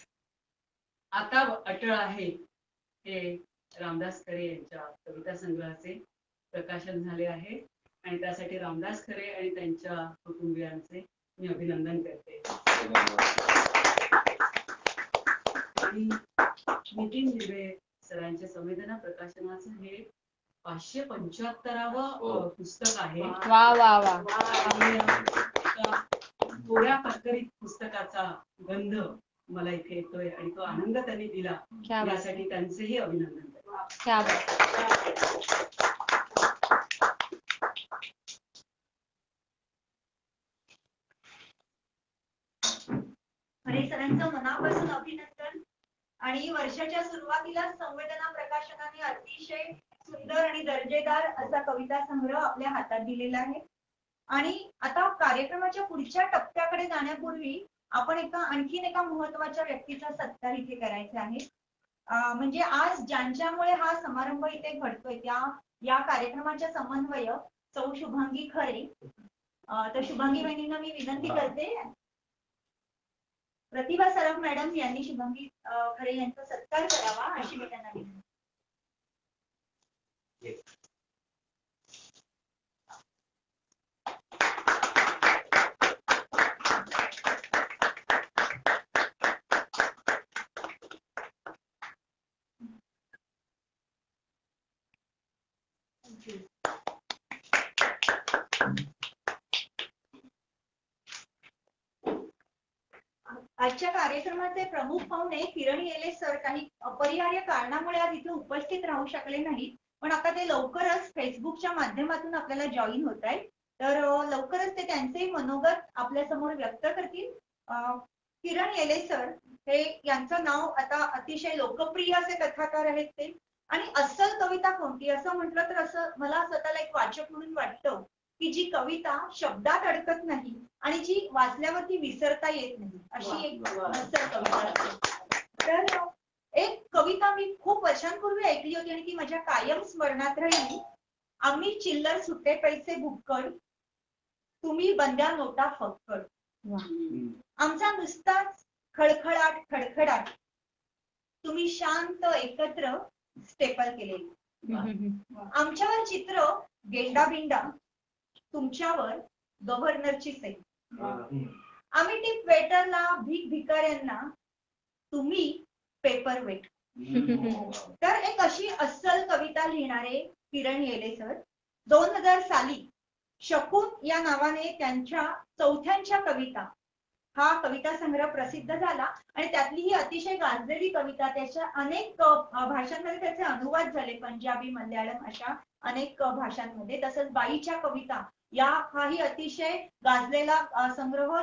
आता अटळ आहे हे रामदास खरे यांच्या कविता संग्रहाचे प्रकाशन झाले आहे आणि त्यासाठी रामदास खरे आणि त्यांच्या कुटुंबियांचे मी अभिनंदन करते. आणि नितीन दिवे सरांच्या संवेदना प्रकाशनाचं हे 575वं पुस्तक आहे. वा वा वा. थोड्या कर्करीत पुस्तकाचा गंध मला इथे येतोय आणि तो आनंद त्यांनी दिला यासाठी त्यांचेही अभिनंदन. खरे सरांचं मनापासून अभिनंदन. आणि वर्षाच्या सुरुवातीला संवेदना प्रकाशनाने अतिशय सुंदर आणि दर्जेदार असा कविता संग्रह आपल्या हातात दिलेला आहे. आणि आता कार्यक्रमाच्या पुढच्या टप्प्याकडे जाण्यापूर्वी आपण आणखीन एका महत्वाच्या व्यक्तीचा सत्कार इथे करायचा आहे. म्हणजे आज ज्यांच्यामुळे हा समारंभ इथे घडतोय या कार्यक्रमाच्या समन्वय सौ शुभांगी खरे. तर शुभांगी बहिणींना मी विनंती करते, प्रतिभा सराफ मॅडम यांनी शुभांगी खरे यांचा सत्कार करावा अशी मी त्यांना विनंती. आजच्या कार्यक्रमाचे प्रमुख पाहुणे किरण येले सर काही अपरिहार्य कारणामुळे आज इथे उपस्थित राहू शकले नाहीत, पण आता ते लवकरच फेसबुकच्या माध्यमातून आपल्याला जॉईन होत आहेत. तर लवकरच ते त्यांचे मनोगत आपल्या समोर व्यक्त करतील. किरण येले सर हे यांचं नाव आता अतिशय लोकप्रिय असे कथाकार आहेत ते. आणि अस्सल कविता कोणती असं म्हटलं तर असं मला स्वतःला एक वाचक म्हणून वाटतं की जी कविता शब्दात अडकत नाही आणि जी वाचल्यावरती विसरता येत नाही अशी एक अस्सल कविता. तर एक कविता मी खूप वर्षांपूर्वी ऐकली होती आणि ती माझ्या कायम स्मरणात राहिली. आम्ही चिल्लर सुट्टे पैसे भुक्कड, तुम्ही बंद्या नोटा फक्कड. आमचा नुसताच खळखळाट खडखडाट, तुम्ही शांत एकत्र स्टेपल केलेली. आमच्यावर चित्र गेंडा बिंडा, तुमच्यावर गव्हर्नरची सही. आम्ही टिप वेटरला, भीक भिकाऱ्यांना, तुम्ही पेपर वेट. तर एक अशी अस्सल कविता लिहिणारे किरण येले सर 2000 साली शकून या नावाने त्यांच्या चौथ्यांच्या कविता हा कविता संग्रह प्रसिद्ध झाला आणि त्यातली ही अतिशय गाजलेली कविता त्याच्या अनेक भाषांमध्ये त्याचे अनुवाद झाले, पंजाबी, मल्याळम अशा अनेक भाषांमध्ये. तसंच बाईच्या कविता हाही अतिशय गाजलेला संग्रह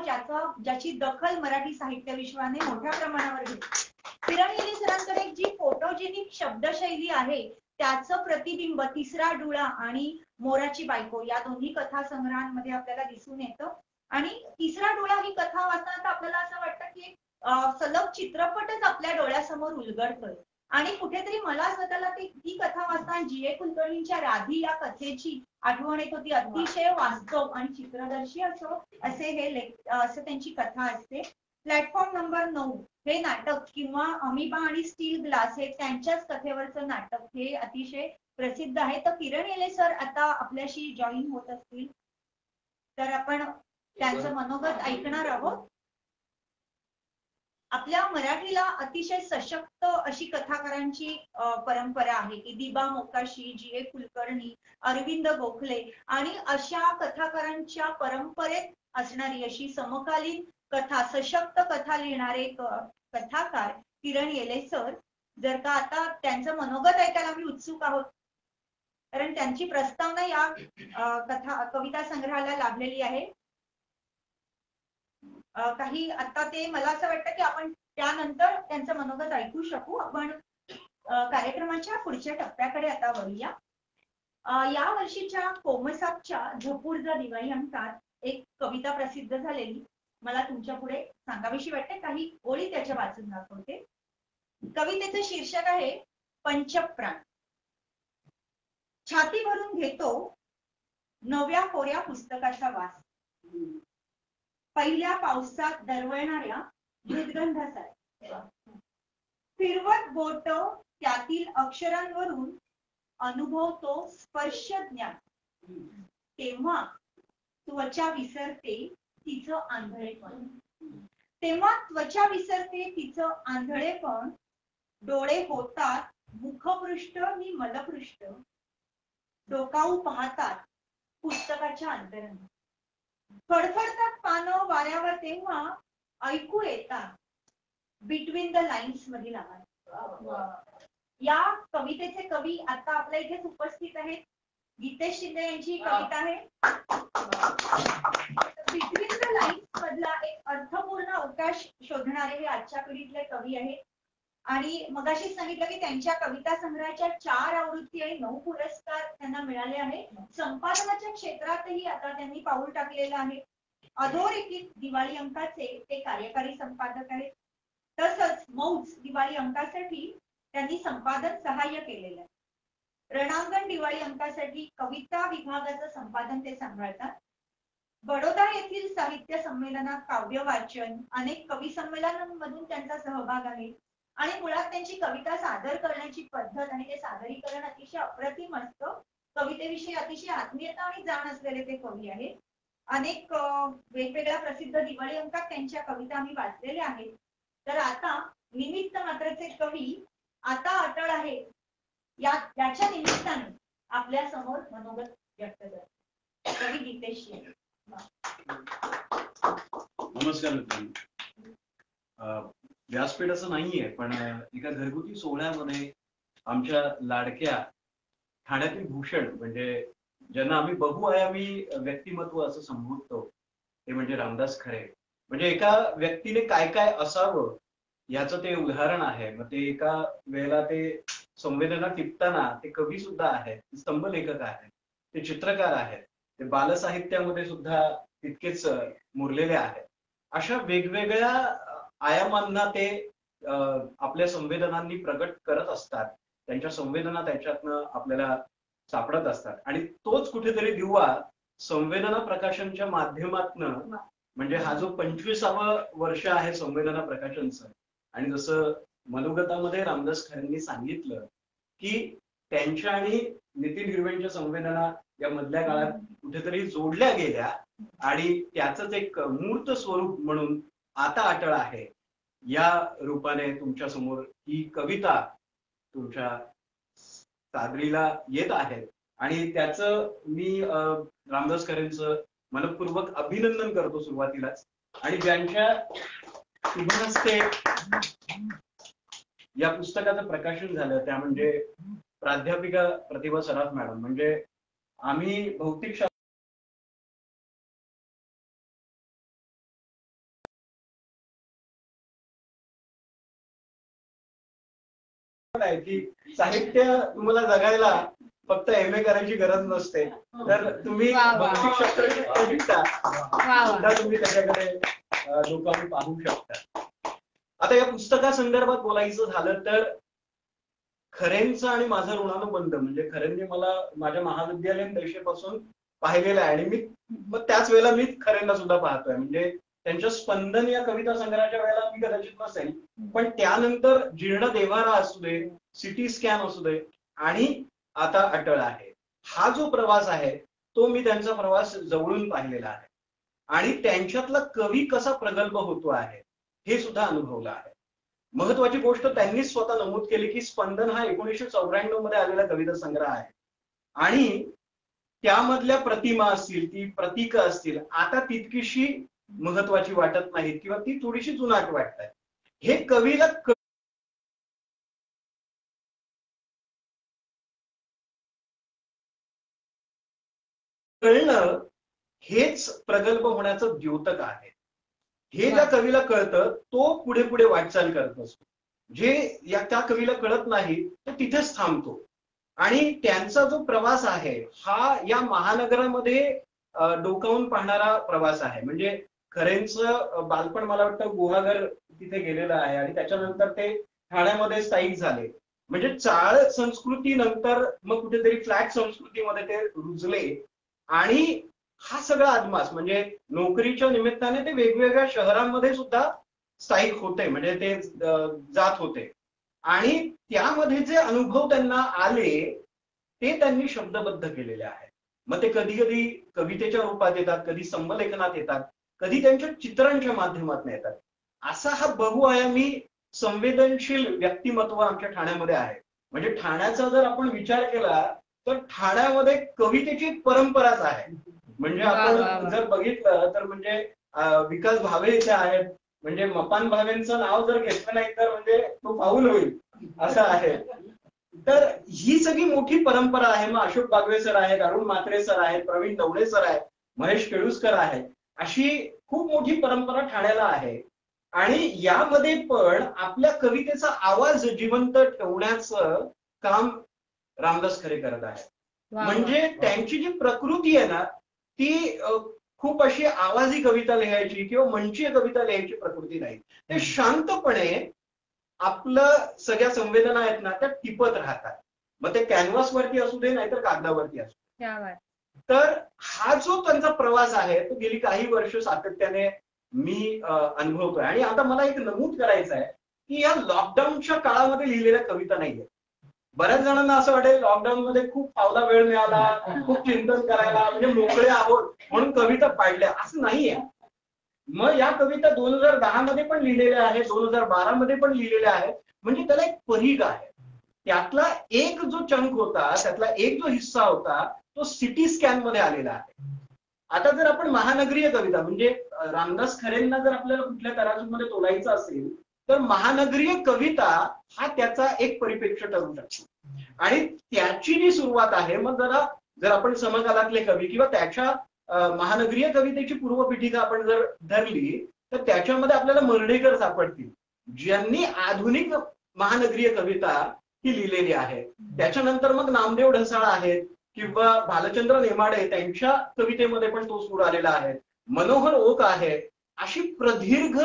ज्याची दखल मराठी साहित्य विश्वाने मोठ्या प्रमाणावर घेतली. किरण येले सरांकडे जी फोटोजेनिक शब्दशैली आहे त्याचं प्रतिबिंब तिसरा डुळा आणि मोराची बायको या दोन्ही कथा संग्रहांमध्ये आपल्याला दिसून येतं. आणि तिसरा डोळा ही कथा वाचताना आपल्याला असं वाटतं की सलग चित्रपटच आपल्या डोळ्यासमोर उलगडतोय. आणि कुठेतरी मला स्वतःला ती कथा वाचताना G.A. कुलकर्णींच्या राधी या कथेची आठवण येत होती. अतिशय वास्तव आणि चित्रदर्शी असे असं त्यांची कथा असते. प्लॅटफॉर्म नंबर 9 हे नाटक किंवा अमिबा आणि स्टील ग्लास हे त्यांच्याच कथेवरचं नाटक हे अतिशय प्रसिद्ध आहे. तर किरण येले सर आता आपल्याशी जॉईन होत असतील तर आपण त्यांचं मनोगत ऐकणार आहोत. आपल्या मराठीला अतिशय सशक्त अशी कथाकारांची परंपरा आहे की दिबा मोकाशी, G.A. कुलकर्णी, अरविंद गोखले आणि अशा कथाकारांच्या परंपरेत असणारी अशी समकालीन कथा, सशक्त कथा लिहिणारे कथाकार किरण येले सर. जर का आता त्यांचं मनोगत ऐकायला आम्ही उत्सुक आहोत, कारण त्यांची प्रस्तावना या कविता संग्रहाला लाभलेली आहे. काही आता ते मला असं वाटतं की आपण त्यानंतर त्यांचं मनोगत ऐकू शकू. आपण कार्यक्रमाच्या पुढच्या टप्प्याकडे आता वळूया. या वर्षीच्या कोमसापच्या झपूर्झा दिवाळी अंकात एक कविता प्रसिद्ध झालेली मला तुमच्या पुढे सांगावीशी वाटते. काही ओळी त्याच्या वाचून दाखवते. कवितेचं शीर्षक आहे पंचप्राण. छाती भरून घेतो नव्या कोऱ्या पुस्तकाचा वास, पहिल्या पावसात दरवळणाऱ्या मृदगंधासारखा. फिरवत बोट त्यातील अक्षरांवरून अनुभवतो स्पर्श ज्ञान. तेव्हा त्वचा विसरते तिचं आंधळेपण. तेव्हा त्वचा विसरते तिचं आंधळेपण. डोळे होतात मुखपृष्ठ नि मलपृष्ठ. डोकावू पाहतात पुस्तकाच्या अंतरंगात. फडफडतात पानं वाऱ्यावर तेव्हा ऐकू येतात बिटवीन द लाईन्स मधील आवाज. या कवितेचे कवी आता आपल्या इथेच उपस्थित आहेत. गीतेश शिंदे यांची कविता आहे. बिटवीन द लाईन्स मधला एक अर्थपूर्ण अवकाश शोधणारे हे आजच्या पिढीतले कवी आहेत. आणि मगाशी सांगितलं की त्यांच्या कविता संग्रहाच्या 4 आवृत्ती आणि 9 पुरस्कार त्यांना मिळाले आहे. संपादनाच्या क्षेत्रातही आता त्यांनी पाऊल टाकलेलं आहे. अधोरेखित दिवाळी अंकाचे ते कार्यकारी संपादक आहेत. तसंच मौज दिवाळी अंकासाठी त्यांनी संपादन सहाय्य केलेलं आहे. रणांगण दिवाळी अंकासाठी कविता विभागाचं संपादन ते सांभाळतात. बडोदा येथील साहित्य संमेलनात काव्य वाचन, अनेक कवी संमेलनांमधून त्यांचा सहभाग आहे. आणि मुळात त्यांची कविता सादर करण्याची पद्धत आणि ते सादरीकरण अतिशय अप्रतिम असतं. कवितेविषयी अतिशय आत्मीयता आणि जाण असलेले ते कवी आहेत. अनेक वेगवेगळ्या प्रसिद्ध दिवाळी अंकात त्यांच्या कविता आम्ही वाचलेल्या आहेत. तर आता निमित्त मात्रचे कवी आता अटळ आहे याच्या निमित्ताने आपल्या समोर मनोगत व्यक्त करतात. कवी गीतेश शिंदे. नमस्कार मित्रांनो. व्यासपीठ असं नाहीये, पण एका घरगुती सोहळ्यामध्ये आमच्या लाडक्या ठाण्यातील भूषण, म्हणजे ज्यांना आम्ही बहुआयामी व्यक्तिमत्व असं संबोधतो, ते म्हणजे रामदास खरे. म्हणजे एका व्यक्तीने काय काय असावं याचं ते उदाहरण आहे. मग ते एका वेळेला ते संवेदना टिपताना ते कवी सुद्धा आहेत, स्तंभ लेखक आहेत, ते चित्रकार आहेत, ते बालसाहित्यामध्ये सुद्धा तितकेच मुरलेले आहेत. अशा वेगवेगळ्या आयामांना ते आपल्या संवेदनांनी प्रगट करत असतात. त्यांच्या संवेदना त्याच्यातनं आपल्याला सापडत असतात. आणि तोच कुठेतरी दिवा संवेदना प्रकाशनच्या माध्यमातनं, म्हणजे हा जो 25वं वर्ष आहे संवेदना प्रकाशनचं, आणि जसं मनोगतामध्ये रामदास खरेंनी सांगितलं की त्यांच्या आणि नितीन हिरवेंच्या संवेदना या मधल्या काळात कुठेतरी जोडल्या गेल्या आणि त्याचंच एक मूर्त स्वरूप म्हणून आता अटळ आहे या रूपाने तुमच्या समोर ही कविता तुमच्या सादरीला येत आहे. आणि त्याचं मी रामदास खरेंचं मनपूर्वक अभिनंदन करतो सुरुवातीलाच. आणि ज्यांच्या शुभ हस्ते या पुस्तकाचं प्रकाशन झालं त्या म्हणजे प्राध्यापिका प्रतिभा सराफ मॅडम. म्हणजे आम्ही भौतिक आहे की साहित्य तुम्हाला जगायला फक्त MA करायची गरज नसते. तर तुम्ही वा, वा. भौतिकशास्त्र शिकता वा. सुद्धा तुम्ही त्याच्याकडे लोकांनी पाहू शकता. आता या पुस्तकासंदर्भात बोलायचं झालं तर खरेंचं आणि माझं ऋणानुबंध म्हणजे खरेंनी मला माझ्या महाविद्यालयीन दशेपासून पाहिलेलं आहे आणि मी मग त्याच वेळेला मी खरेंना सुद्धा पाहतोय. म्हणजे त्यांच्या स्पंदन या कविता संग्रहाच्या वेळेला मी कदाचित नसेल, पण त्यानंतर जीर्ण देव्हारा असू दे, सिटी स्कॅन असू दे आणि आता अटळ आहे, हा जो प्रवास आहे तो मी त्यांचा प्रवास जवळून पाहिलेला आहे आणि त्यांच्यातला कवी कसा प्रगल्भ होतो आहे हे सुद्धा अनुभवलं आहे. महत्वाची गोष्ट त्यांनीच स्वतः नमूद केली की स्पंदन हा 1994 मध्ये आलेला कविता संग्रह आहे आणि त्यामधल्या प्रतिमा असतील, ती प्रतीकं असतील, आता तितकीशी महत्वाची वाटत नाहीत किंवा ती थोडीशी जुनाट वाटतात. हे कवीला कळणं हेच प्रगल्भ होण्याचं द्योतक आहे. हे ज्या कवीला कळतं तो पुढे पुढे वाटचाल करत असतो. जे त्या कवीला कळत नाही तो तिथेच थांबतो आणि त्यांचा जो प्रवास आहे हा या महानगरामध्ये डोकावून पाहणारा प्रवास आहे. म्हणजे खरेंचं बालपण मला वाटतं गुहागर तिथे गेलेलं आहे आणि त्याच्यानंतर ते ठाण्यामध्ये स्थायिक झाले. म्हणजे चाळ संस्कृती नंतर मग कुठेतरी फ्लॅट संस्कृतीमध्ये ते रुजले आणि हा सगळा अदमास म्हणजे नोकरीच्या निमित्ताने ते वेगवेगळ्या शहरांमध्ये सुद्धा स्थायिक होते, म्हणजे ते जात होते आणि त्यामध्ये जे अनुभव त्यांना आले ते त्यांनी शब्दबद्ध केलेले आहेत. मग ते कधी कधी कवितेच्या रूपात येतात, कधी स्तंभलेखनात येतात, कधी त्यांच्या चित्रांच्या माध्यमातून येतात. असा हा बहुआयामी संवेदनशील व्यक्तिमत्व आमच्या ठाण्यामध्ये आहे. म्हणजे ठाण्याचा जर आपण विचार केला तर ठाण्यामध्ये कवितेची परंपराच आहे. म्हणजे आपण जर बघितलं तर म्हणजे विकास भावे इथे आहेत, म्हणजे मपान भावेंचं नाव जर घेतलं नाही तर म्हणजे तो पाऊल होईल असं आहे. तर ही सगळी मोठी परंपरा आहे. मग अशोक बागवे सर आहेत, अरुण म्हात्रे सर आहेत, प्रवीण दवडे सर आहेत, महेश केळुसकर आहेत, अशी खूप मोठी परंपरा ठाण्याला आहे. आणि यामध्ये पण आपल्या कवितेचा आवाज जिवंत ठेवण्याचं काम रामदास खरे करत आहेत. म्हणजे त्यांची जी प्रकृती आहे ना ती खूप अशी आवाजी कविता लिहायची किंवा मंचीय कविता लिहायची प्रकृती नाही. ते शांतपणे आपलं सगळ्या संवेदना आहेत ना त्या टिपत राहतात. मग ते कॅनव्हासवरती असू दे नाहीतर कागदावरती असू दे. तर हा जो त्यांचा प्रवास आहे तो गेली काही वर्ष सातत्याने मी अनुभवतोय. आणि आता मला एक नमूद करायचं आहे की या लॉकडाऊनच्या काळामध्ये लिहिलेल्या कविता नाहीये. बऱ्याच जणांना असं वाटेल लॉकडाऊन मध्ये खूप फावला वेळ मिळाला, खूप चिंतन करायला, म्हणजे मोकळे आहोत म्हणून कविता पाडल्या, असं नाहीये. मग या कविता 2010 मध्ये पण लिहिलेल्या आहेत, 2012 मध्ये पण लिहिलेल्या आहेत. म्हणजे त्याला एक परीघ आहे. त्यातला एक जो चंक होता, त्यातला एक जो हिस्सा होता तो सिटी स्कॅन मध्ये आलेला आहे. आता जर आपण महानगरीय कविता म्हणजे रामदास खरेंना जर आपल्याला कुठल्या तराजूमध्ये तोलायचं असेल तर महानगरीय कविता हा त्याचा एक परिप्रेक्ष्य ठरू शकतो. आणि त्याची जी सुरुवात आहे, मग जर आपण समकालातले कवी किंवा त्याच्या महानगरीय कवितेची पूर्वपीठिका आपण जर धरली तर त्याच्यामध्ये आपल्याला मर्ढेकर सापडतील, ज्यांनी आधुनिक महानगरीय कविता ही लिहिलेली आहे. त्याच्यानंतर मग नामदेव ढसाळ आहेत किंवा भालचंद्र नेमाडे, त्यांच्या कवितेमध्ये पण तो सूर आलेला आहे. मनोहर ओक आहे. अशी प्रदीर्घ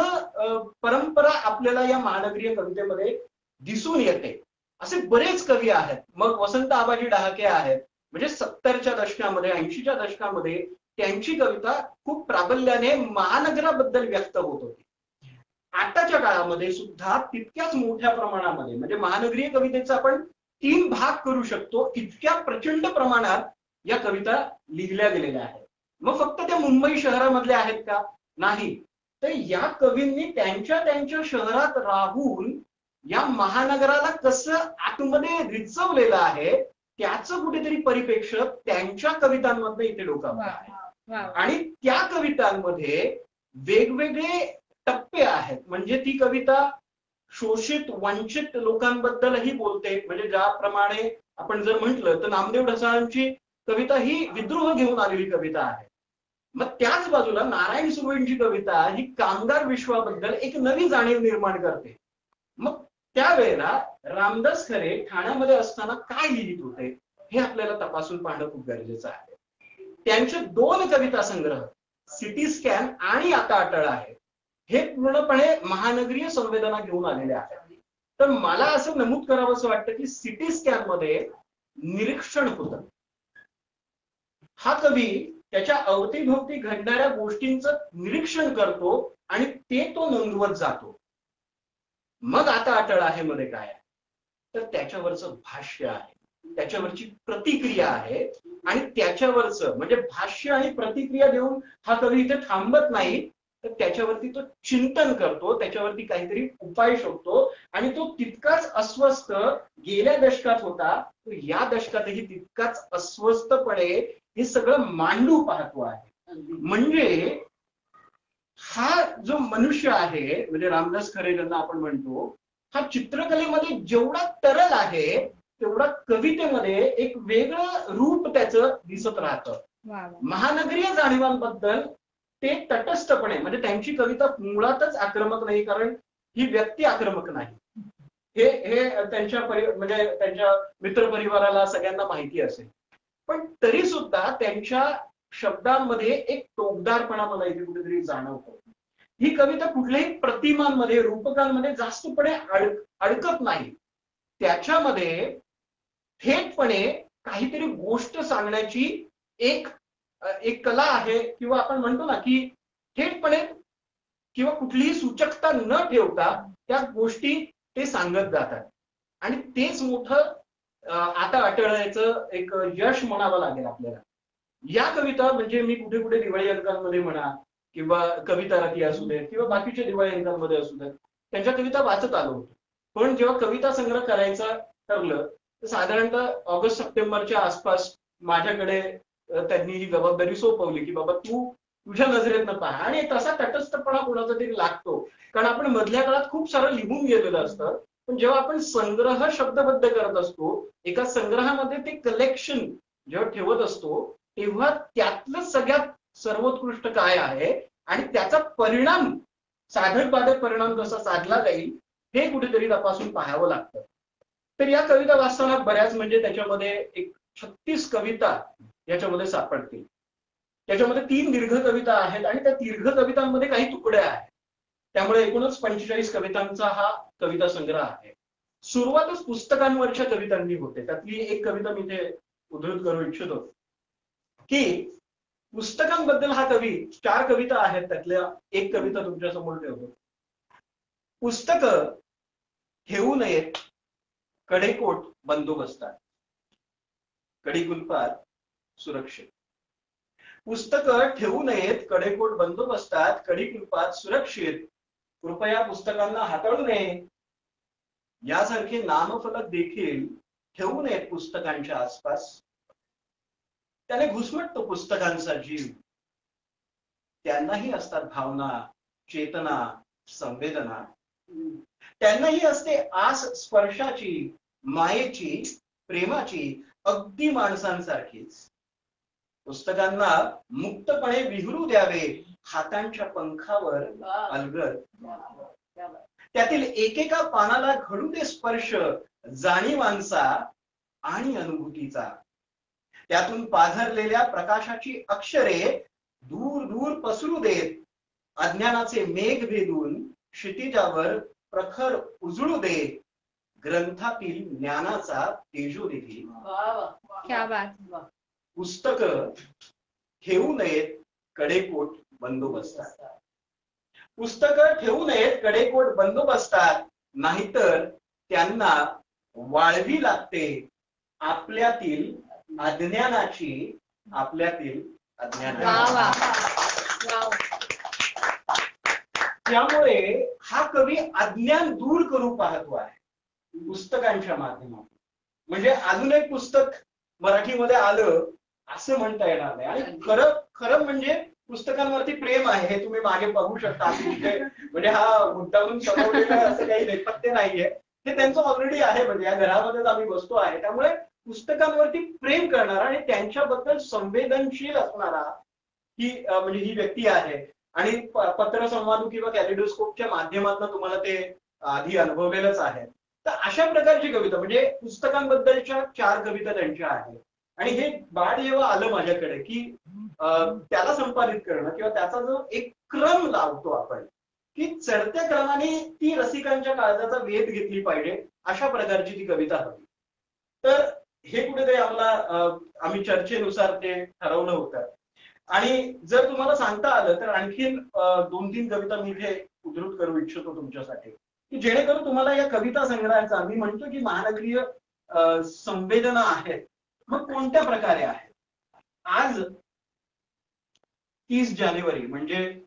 परंपरा आपल्याला या महानगरीय कवितेमध्ये दिसून येते. असे बरेच कवी आहेत. मग वसंत आबाजी डहाके आहेत. म्हणजे 70च्या दशकामध्ये 80च्या दशकामध्ये त्यांची कविता खूप प्राबल्याने महानगराबद्दल व्यक्त होत होती. आताच्या काळामध्ये सुद्धा तितक्याच मोठ्या प्रमाणामध्ये म्हणजे महानगरीय कवितेचा आपण 3 भाग करू शकतो, इतक्या प्रचंड प्रमाणात या कविता लिहिल्या गेलेल्या आहेत. मग फक्त त्या मुंबई शहरामधल्या आहेत का? नाही. तर या कवींनी त्यांच्या शहरात राहून या महानगराला कसं आतमध्ये रिचवलेलं आहे त्याचं कुठेतरी परिप्रेक्ष्य त्यांच्या कवितांमध्ये इथे डोकावलं आहे. आणि त्या कवितांमध्ये वेगवेगळे टप्पे आहेत. म्हणजे ती कविता शोषित वंचित लोकांबद्दलही बोलते. म्हणजे ज्याप्रमाणे आपण जर म्हटलं तर नामदेव ढसाळांची कविता ही विद्रोह घेऊन आलेली कविता आहे. मग त्याच बाजूला नारायण सुर्वेंची कविता ही कामगार विश्वाबद्दल एक नवी जाणीव निर्माण करते. मग त्यावेळेला रामदास खरे ठाण्यामध्ये असताना काय लिहित होते हे आपल्याला तपासून पाहणं खूप गरजेचं आहे. त्यांचे 2 कविता संग्रह सिटी स्कॅन आणि आता अटळ आहे, हे पूर्णपणे महानगरीय संवेदना घेऊन आलेले आहेत. तर मला असं नमूद करावं असं वाटतं की सिटी स्कॅन मध्ये निरीक्षण होतं. हा कवी त्याच्या अवतीभोवती घडणाऱ्या गोष्टींचं निरीक्षण करतो आणि ते तो नोंदवत जातो. मग आता अटळ आहे मध्ये काय आहे, तर त्याच्यावरचं भाष्य आहे, त्याच्यावरची प्रतिक्रिया आहे आणि त्याच्यावरचं म्हणजे भाष्य आणि प्रतिक्रिया देऊन हा कवी इथे थांबत नाही, तर त्याच्यावरती तो चिंतन करतो, त्याच्यावरती काहीतरी उपाय शोधतो आणि तो तितकाच अस्वस्थ गेल्या दशकात होता, तो या दशकातही तितकाच अस्वस्थपणे हे सगळं मांडू पाहतो आहे. म्हणजे हा जो मनुष्य आहे, म्हणजे रामदास खरे ज्यांना आपण म्हणतो, हा चित्रकलेमध्ये जेवढा तरल आहे तेवढा कवितेमध्ये एक वेगळं रूप त्याचं दिसत राहतं. महानगरीय जाणीवांबद्दल ते तटस्थपणे, म्हणजे त्यांची कविता मुळातच आक्रमक नाही, कारण ही व्यक्ती आक्रमक नाही, हे त्यांच्या म्हणजे त्यांच्या मित्रपरिवाराला सगळ्यांना माहिती असेल. पण तरी सुद्धा त्यांच्या शब्दांमध्ये एक टोकदारपणा मला इथे कुठेतरी जाणवतो. ही कविता कुठल्याही प्रतिमांमध्ये रूपकांमध्ये जास्तपणे अडकत नाही, त्याच्यामध्ये थेटपणे काहीतरी गोष्ट सांगण्याची एक कला आहे, किंवा आपण म्हणतो ना की थेटपणे किंवा कुठलीही सूचकता न ठेवता त्या गोष्टी ते सांगत जातात. आणि तेच मोठं आता अटळायचं एक यश म्हणावं लागेल आपल्याला. या कविता म्हणजे मी कुठे कुठे दिवाळी अंकांमध्ये म्हणा किंवा कविता राखी असू देत किंवा बाकीच्या दिवाळी अंकांमध्ये असू देत त्यांच्या कविता वाचत आलो होतो. पण जेव्हा कविता संग्रह करायचा ठरलं तर साधारणतः ऑगस्ट सप्टेंबरच्या आसपास माझ्याकडे त्यांनी ही जबाबदारी सोपवली की बाबा तू तुझ्या नजरेतनं पहा. आणि तसा तटस्थपणा कोणाचा तरी लागतो, कारण आपण मधल्या काळात खूप सारं लिहून गेलेलं असतं. पण जेव्हा आपण संग्रह शब्दबद्ध करत असतो, एका संग्रहामध्ये ते कलेक्शन जेव्हा ठेवत असतो, तेव्हा त्यातलं सगळ्यात सर्वोत्कृष्ट काय आहे आणि त्याचा परिणाम, साधक बाधक परिणाम कसा साधला जाईल हे कुठेतरी तपासून पाहावं लागतं. तर या कविता वाचताना बऱ्याच म्हणजे त्याच्यामध्ये एक 36 कविता याच्यामध्ये सापडतील. त्याच्यामध्ये 3 दीर्घ कविता आहेत आणि त्या दीर्घ कवितांमध्ये काही तुकड्या आहेत. त्यामुळे एकूणच 45 कवितांचा हा कविता संग्रह आहे. सुरुवातच पुस्तकांवरच्या कवितांनी होते. त्यातली एक कविता मी इथे उद्धृत करू इच्छितो की पुस्तकांबद्दल हा कवी 4 कविता आहेत, त्यातल्या एक कविता तुमच्या समोर ठेवतो. पुस्तक ठेवू नयेत कडेकोट बंदोबस्तात, कडिकुलपात सुरक्षित. पुस्तकं ठेवू नयेत कडेकोट बंदोबस्तात, कडिकुलपात सुरक्षित. कृपया पुस्तकांना हाताळू नये. यासारखे नामफलक देखील ठेवू नयेत पुस्तकांच्या आसपास. त्याने घुसमटतो पुस्तकांचा जीव. त्यांनाही असतात भावना, चेतना, संवेदना. त्यांनाही असते आस स्पर्शाची, मायेची, प्रेमाची, अगदी माणसांसारखीच. पुस्तकांना मुक्तपणे विहरू द्यावे हातांच्या पंखावर अलगद. त्यातील एकेका पानाला घडू दे स्पर्श जाणीवांचा आणि अनुभूतीचा. त्यातून पाझरलेल्या प्रकाशाची अक्षरे दूर दूर पसरू देत. अज्ञानाचे मेघ भेदून क्षितिजावर प्रखर उजळू दे. ग्रंथातील ज्ञानाचा तेजोनिधी. क्या बात. पुस्तक ठेवू नयेत कडेकोट बंदोबस्तात. पुस्तकं ठेवू नयेत कडेकोट बंदोबस्तात, नाहीतर त्यांना वाळवी लागते आपल्यातील अज्ञानाची, आपल्यातील अज्ञानाची. त्यामुळे हा कवी अज्ञान दूर करू पाहतो आहे पुस्तकांच्या माध्यमातून. म्हणजे अजून एक पुस्तक मराठीमध्ये आलं असं म्हणता येणार नाही. आणि खरं म्हणजे पुस्तकांवरती प्रेम आहे हे तुम्ही मागे बघू शकता. म्हणजे हा मुद्दामून समोरलेला असं काही नेपथ्य नाहीये, हे त्यांचं ऑलरेडी आहे. म्हणजे या घरामध्येच आम्ही बसतो आहे. त्यामुळे पुस्तकांवरती प्रेम करणारा आणि त्यांच्याबद्दल संवेदनशील असणारा म्हणजे ही व्यक्ती आहे. आणि पत्रसंवाद किंवा कॅलिडोस्कोपच्या माध्यमातून तुम्हाला ते आधी अनुभवलेलंच आहे. तर अशा प्रकारची कविता म्हणजे पुस्तकांबद्दलच्या 4 कविता त्यांच्या आहेत. आणि हे बाळ जेव्हा आलं माझ्याकडे की त्याला संपादित करणं किंवा त्याचा जो एक क्रम लावतो आपण की चढत्या क्रमाने ती रसिकांच्या काळजाचा वेध घेतली पाहिजे अशा प्रकारची ती कविता हवी. तर हे कुठेतरी आम्ही चर्चेनुसार ते ठरवलं होतं. आणि जर तुम्हाला सांगता आलं तर आणखीन 2-3 कविता मी इथे उद्धृत करू इच्छितो तुमच्यासाठी की जेणेकरून तुम्हाला या कविता संग्रहाचा मी म्हणतो की महानगरीय संवेदना आहेत मग कोणत्या प्रकारे आहेत. आज 30 जानेवारी म्हणजे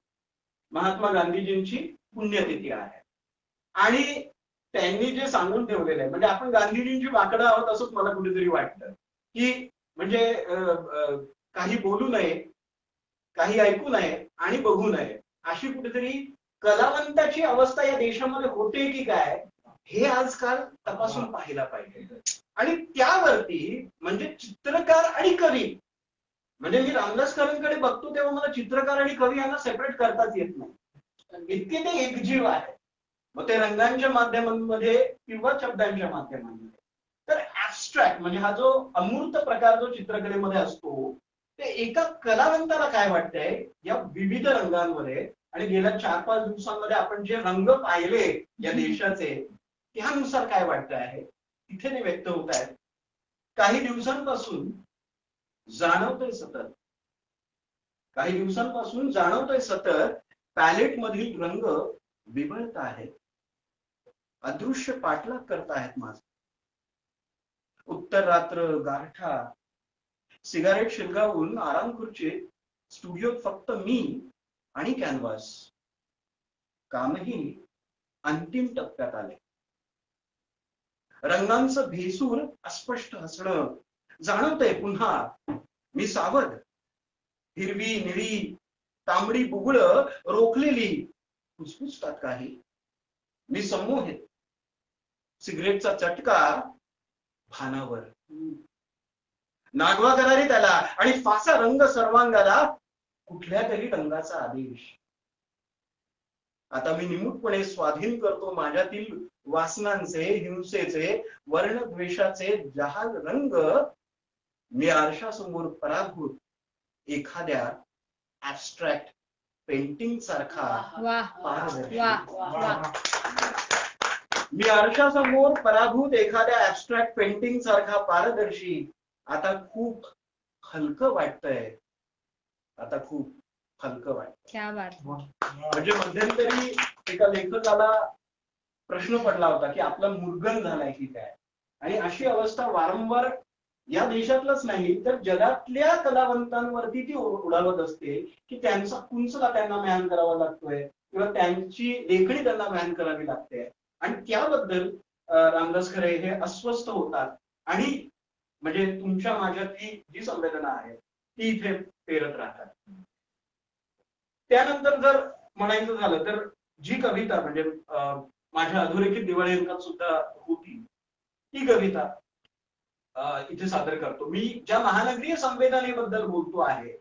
महात्मा गांधीजींची पुण्यतिथी आहे आणि त्यांनी जे सांगून ठेवलेलं आहे म्हणजे आपण गांधीजींची वाकडं आहोत असंच मला कुठेतरी वाटतं की म्हणजे काही बोलू नये, काही ऐकू नये आणि बघू नये अशी कुठेतरी कलावंताची अवस्था या देशामध्ये होते की काय हे आजकाल तपासून पाहायला पाहिजे. आणि त्यावरती म्हणजे चित्रकार आणि कवी म्हणजे मी रामदास करेंकडे बघतो तेव्हा मला चित्रकार आणि कवी यांना सेपरेट करताच येत नाही. इतके ते एकजीव आहे मग ते रंगांच्या माध्यमांमध्ये किंवा शब्दांच्या माध्यमांमध्ये. तर ऍबस्ट्रॅक्ट म्हणजे हा जो अमूर्त प्रकार जो चित्रकलेमध्ये असतो ते एका कलावंताला काय वाटतंय या विविध रंगांमध्ये आणि गेल्या 4-5 दिवसांमध्ये आपण जे रंग पाहिले या देशाचे त्यानुसार काय वाटत आहे तिथे ते व्यक्त होत आहेत. काही दिवसांपासून जाणवतोय सतत पॅलेट मधील रंग विबळत आहेत. अदृश्य पाठलाग करत आहेत माझा. उत्तर रात्र गारठा सिगारेट शिरगावून आराम खुर्चीत स्टुडिओत फक्त मी आणि कॅनव्हास. कामही अंतिम टप्प्यात आले. रंगांचं भेसूर अस्पष्ट हसणं जाणवतंय पुन्हा. मी सावध. हिरवी निळी तांबडी बुगळ रोखलेली फुसफुसतात काही. मी संमोहित. सिगरेटचा चटका भानावर. नागवा करारी त्याला आणि फासा रंग सर्वांगाला कुठल्या तरी रंगाचा आदेश. आता मी निमूटपणे स्वाधीन करतो माझ्यातील वासनांचे हिंसेचे वर्णद्वेषाचे जहाल रंग. मी आरशासमोर पराभूत एखाद्या ऍबस्ट्रॅक्ट पेंटिंग सारखा पारदर्शी. मी आरशासमोर पराभूत एखाद्या ऍबस्ट्रॅक्ट पेंटिंग सारखा पारदर्शी. आता खूप हलकं वाटतंय. म्हणजे मध्यंतरी एका लेखकाला प्रश्न पडला होता की आपला मुरगन झालाय की काय. आणि अशी अवस्था वारंवार या देशातलंच नाही तर जगातल्या कलावंतांवरती ती उडावत असते की त्यांचा कुंचला त्यांना म्यान करावा लागतोय किंवा त्यांची लेखणी त्यांना म्यान करावी लागते. आणि त्याबद्दल रामदास खरे हे अस्वस्थ होतात आणि म्हणजे तुमच्या माझ्यातली जी संवेदना आहे ती इथे पेरत राहतात. त्यानंतर जर म्हणायचं झालं तर जी कविता म्हणजे माझ्या अधोरेखित दिवाळी अंकात सुद्धा होती ती कविता इथे सादर करतो. मी ज्या महानगरीय संवेदनेबद्दल बोलतो आहे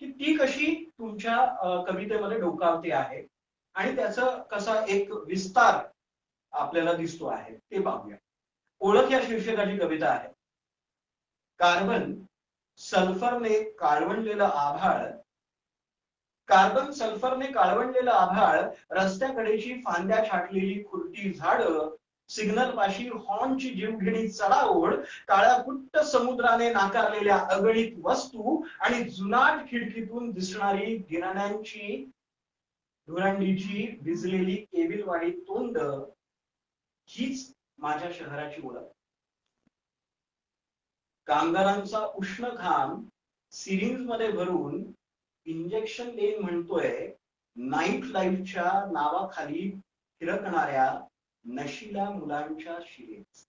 की ती कशी तुमच्या कवितेमध्ये डोकावते आहे आणि त्याचा कसा एक विस्तार आपल्याला दिसतो आहे ते पाहूया. ओळख या शीर्षकाची कविता आहे. कार्बन सल्फरने काळवंडलेलं आभाळ, रस्त्याकडेची फांद्या छाटलेली खुरटी झाडं, सिग्नल पाशी हॉर्नची जीवघेणी चढाओढ, काळ्या कुट्ट समुद्राने नाकारलेल्या अगणित वस्तू आणि जुनाट खिडकीतून दिसणारी गिरण्यांची धुरांडीची भिजलेली केविलवाणी तोंड हीच माझ्या शहराची ओळख. कामगारांचा उष्ण घाम सिरिंज मध्ये भरून इंजेक्शन देईन म्हणतोय नाईट लाईफच्या नावाखाली फिरकणाऱ्या नशिला मुलांच्या शिरेत.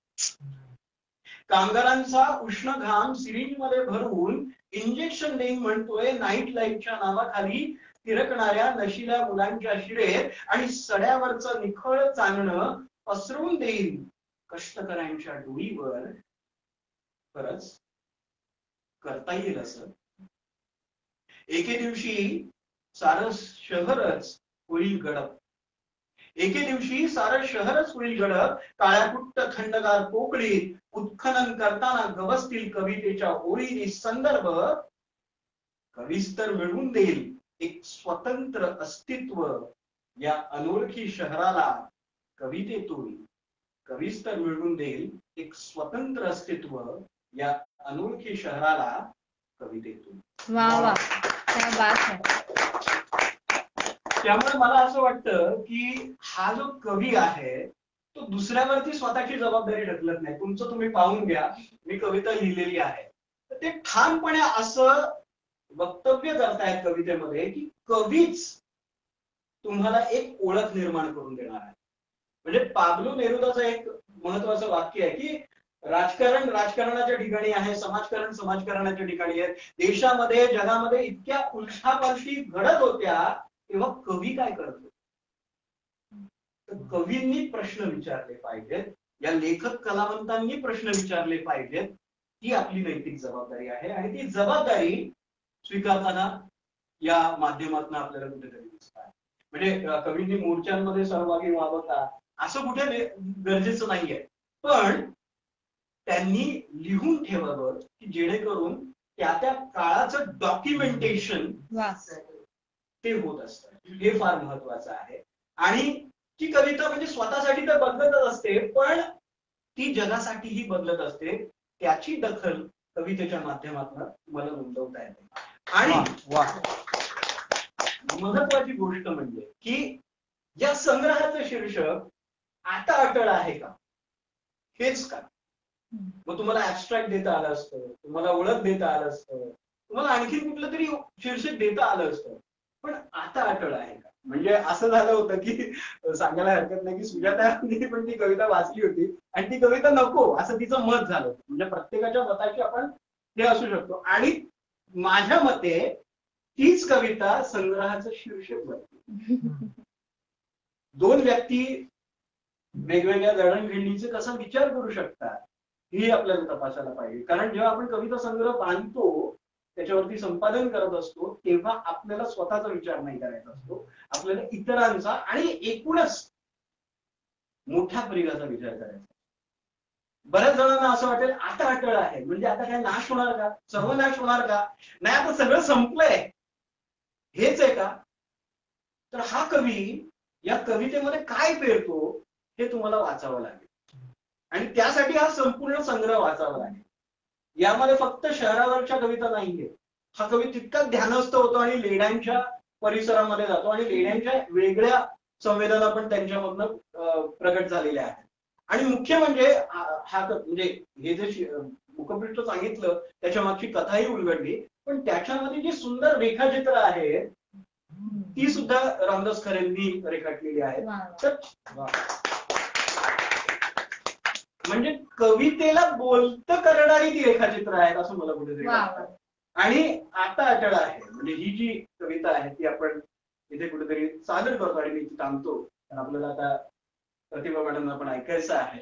कामगारांचा उष्ण घाम सिरिंज मध्ये भरून इंजेक्शन देईन म्हणतोय नाईट लाईफच्या नावाखाली फिरकणाऱ्या नशिला मुलांच्या शिरेत आणि सड्यावरचं निखळ चांदणं पसरवून देईन कष्टकऱ्यांच्या डोळीवर. खरंच करता येईल असं. एके दिवशी सारं शहरच होईल गडप. एके दिवशी सारं शहरच होईल गडप, काळ्याकुट्ट थंडगार पोकळीत उत्खनन करताना गवसतील कवितेच्या ओळी संदर्भ, कविस्तर मिळवून देईल एक स्वतंत्र अस्तित्व या अनोळखी शहराला कवितेतून, कविस्तर मिळवून देईल एक स्वतंत्र अस्तित्व या अनोळखी शहराला कवितेतून. वाह वाह, क्या बात है. त्यामुळे मला असं वाटतं की हा जो कवी आहे तो दुसऱ्यावरती स्वतःची जबाबदारी ढकलत नाही. तुमचं तुम्ही पाहून घ्या, मी कविता लिहिलेली आहे, तर ते ठामपणे असं वक्तव्य करतायत कवितेमध्ये की कवीच तुम्हाला एक ओळख निर्माण करून देणार आहे. म्हणजे पाब्लो नेरुदाचं एक महत्वाचं वाक्य आहे की राजकारण राजकारणाच्या ठिकाणी आहे, समाजकारण समाजकारणाच्या ठिकाणी आहे. देशामध्ये जगामध्ये इतक्या उलथापालथी घडत होत्या, तेव्हा कवी काय करतो? तर कवींनी प्रश्न विचारले पाहिजेत, या लेखक कलावंतांनी प्रश्न विचारले पाहिजेत. ही आपली नैतिक जबाबदारी आहे आणि ती जबाबदारी स्वीकारताना या माध्यमातून आपल्याला कुठेतरी दिसत आहे. म्हणजे कवींनी मोर्चांमध्ये सहभागी व्हावं का असं कुठे गरजेचं नाहीये, पण त्यांनी लिहून ठेवावं की जेणेकरून त्या त्या काळाचं डॉक्युमेंटेशन ते होत असतं. हे फार महत्वाचं आहे. आणि ती कविता म्हणजे स्वतःसाठी तर बदलतच असते, पण ती जगासाठीही बदलत असते. त्याची दखल कवितेच्या माध्यमातून मला नोंदवता येते. आणि महत्वाची गोष्ट म्हणजे की या संग्रहाचं शीर्षक आता अटळ आहे का, हेच का? मग तुम्हाला ऍबस्ट्रॅक्ट देता आलं असतं, तुम्हाला ओळख देता आलं असतं, तुम्हाला आणखी कुठलं तरी शीर्षक देता आलं असतं, पण आता अटळ आहे का? म्हणजे असं झालं होतं की सांगायला हरकत नाही की सुजातांनी पण ती कविता वाचली होती आणि ती कविता नको असं तिचं मत झालं होतं. म्हणजे प्रत्येकाच्या मताची आपण हे असू शकतो. आणि माझ्या मते तीच कविता संग्रहाचं शीर्षक बनते. दोन व्यक्ती वेगवेगळ्या जडणघडणीचे कसा विचार करू शकतात हे आपल्याला तपासायला पाहिजे. कारण जेव्हा आपण कविता संग्रह बांधतो, त्याच्यावरती संपादन करत असतो, तेव्हा आपल्याला स्वतःचा विचार नाही करायचा असतो, आपल्याला इतरांचा आणि एकूणच मोठ्या परिघाचा विचार करायचा. बऱ्याच जणांना असं वाटेल आता अटळ आहे म्हणजे आता काय नाश होणार का, सर्वनाश होणार का, नाही आता सगळं संपलंय, हेच आहे का? तर हा कवी या कवितेमध्ये काय पेरतो हे तुम्हाला वाचावं लागेल आणि त्यासाठी हा संपूर्ण संग्रह वाचावा लागेल. यामध्ये फक्त शहरावरच्या कविता नाहीये. हा कवी तितकाच ध्यानस्थ होतो आणि लेण्यांच्या परिसरामध्ये जातो आणि लेण्यांच्या वेगळ्या संवेदना पण त्यांच्यामधनं प्रगट झालेल्या आहेत. आणि मुख्य म्हणजे हा म्हणजे हे जे मुखपृष्ठ सांगितलं त्याच्या मागची कथाही उलगडली, पण त्याच्यामध्ये जी सुंदर रेखाचित्र आहे ती सुद्धा रामदास खरेंनी रेखाटलेली आहे. तर म्हणजे कवितेला बोलतं करणारी ती रेखाचित्र आहेत असं मला कुठेतरी वाटतं. आणि आता अटळ आहे म्हणजे ही जी कविता आहे ती आपण इथे कुठेतरी सादर करतो आणि मी इथे थांबतो, कारण आपल्याला आता प्रतिभा मॅडमना पण ऐकायचं आहे.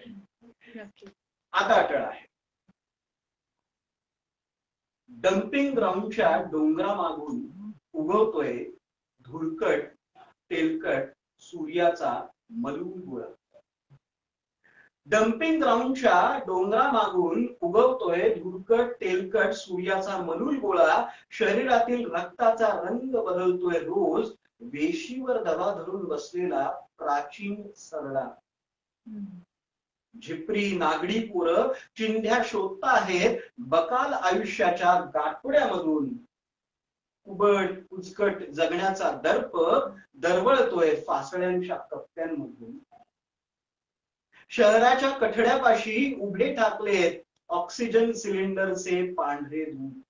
आता अटळ आहे. डम्पिंग ग्राउंडच्या डोंगरामागून उगवतोय धुरकट तेलकट सूर्याचा मलूल गोळा. डम्पिंग ग्राउंडच्या डोंगरामागून उगवतोय धुरकट तेलकट सूर्याचा मलूल गोळा. शरीरातील रक्ताचा रंग बदलतोय रोज, वेशीवर दबा धरून बसलेला प्राचीन सरडा. झिपरी नागडी पोरं चिंध्या शोधता आहेत बकाल आयुष्याच्या गाठोड्यामधून. उबड उचकट जगण्याचा दर्प दरवळतोय फासड्यांच्या कप्प्यांमधून. शहराच्या कठड्यापाशी उभे ठाकलेत ऑक्सिजन सिलेंडरचे पांढरे दूध.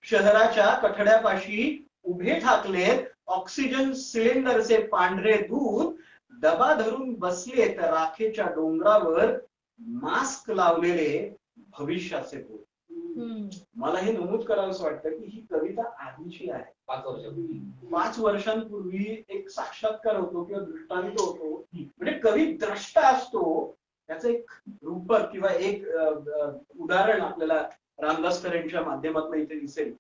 शहराच्या कठड्यापाशी उभे ठाकलेत ऑक्सिजन सिलेंडरचे पांढरे दूध. डबा धरून बसलेत राखेच्या डोंगरावर मास्क लावलेले भविष्याचे भूत. मला हे नमूद करावंसं वाटतं की ही कविता आधीची आहे. 5 वर्षांपूर्वी एक साक्षात्कार होतो किंवा दृष्टांत होतो. म्हणजे कवी द्रष्टा असतो, त्याचं एक रूपक किंवा एक उदाहरण आपल्याला रामदास खरेंच्या माध्यमातून इथे दिसेल.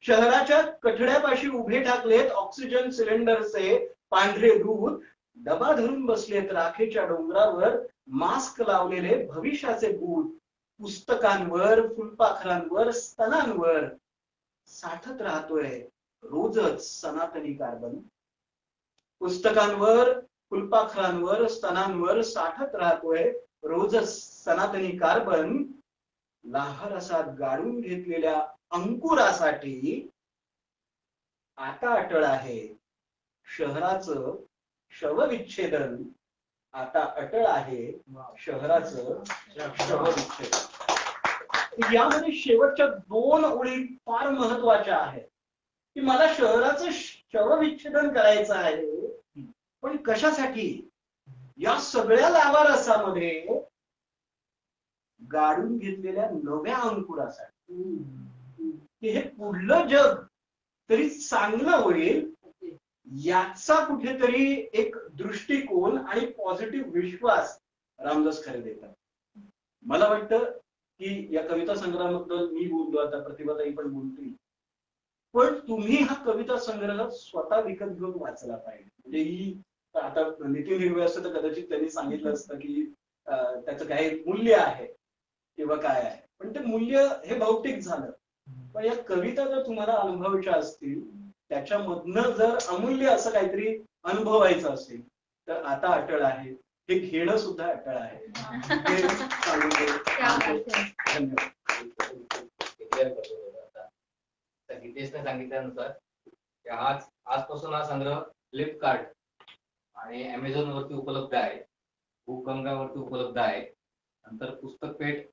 शहराच्या कठड्यापाशी उभे ठाकलेत ऑक्सिजन सिलेंडरचे पांढरे दूध. डबा धरून बसलेत राखेच्या डोंगरावर, मास्क लावलेले भविष्याचे भूत, पुस्तकांवर, फुलपाखरांवर, स्तनांवर साठत राहतोय रोजच सनातनी कार्बन. पुस्तकांवर, फुलपाखरांवर, स्तनांवर साठत राहतोय रोजच सनातनी कार्बन. लाहरसात गाडून घेतलेल्या अंकुरासाठी आता अटळ आहे शहराचं शवविच्छेदन. आता अटळ आहे शहराचं शवविच्छेदन. यामध्ये शेवटच्या 2 ओळी फार महत्वाच्या आहेत की मला शहराचं शवविच्छेदन करायचं आहे, पण कशासाठी? या सगळ्या लावारसामध्ये गाडून घेतलेल्या नव्या अंकुरासाठी, की हे पुढलं जग तरी चांगलं होईल याचा कुठेतरी एक दृष्टिकोन आणि पॉझिटिव्ह विश्वास रामदास खरे देतात. मला वाटतं की या कविता संग्रहाबद्दल मी बोललो, आता प्रतिभाताई पण बोलतील, पण तुम्ही हा कविता संग्रह स्वतः विकत घेऊन वाचला पाहिजे. म्हणजे ही आता नितीन हिरवे असतं तर कदाचित त्यांनी सांगितलं असतं की त्याचं काही मूल्य आहे किंवा काय आहे, पण ते मूल्य हे भौतिक झालं. पण या कविता जर तुम्हाला अनुभवायच्या असतील, त्याच्यामधनं जर अमूल्य असं काहीतरी अनुभवायचं असेल तर आता अटळ आहे, हे घेणं सुद्धा अटळ आहे. हे सांगून धन्यवाद. गीतेशने सांगितल्यानुसार आजपासून हा संग्रह फ्लिपकार्ट आणि अमेझॉन वरती उपलब्ध आहे, बुकगंगावरती उपलब्ध आहे. नंतर पुस्तकपेठ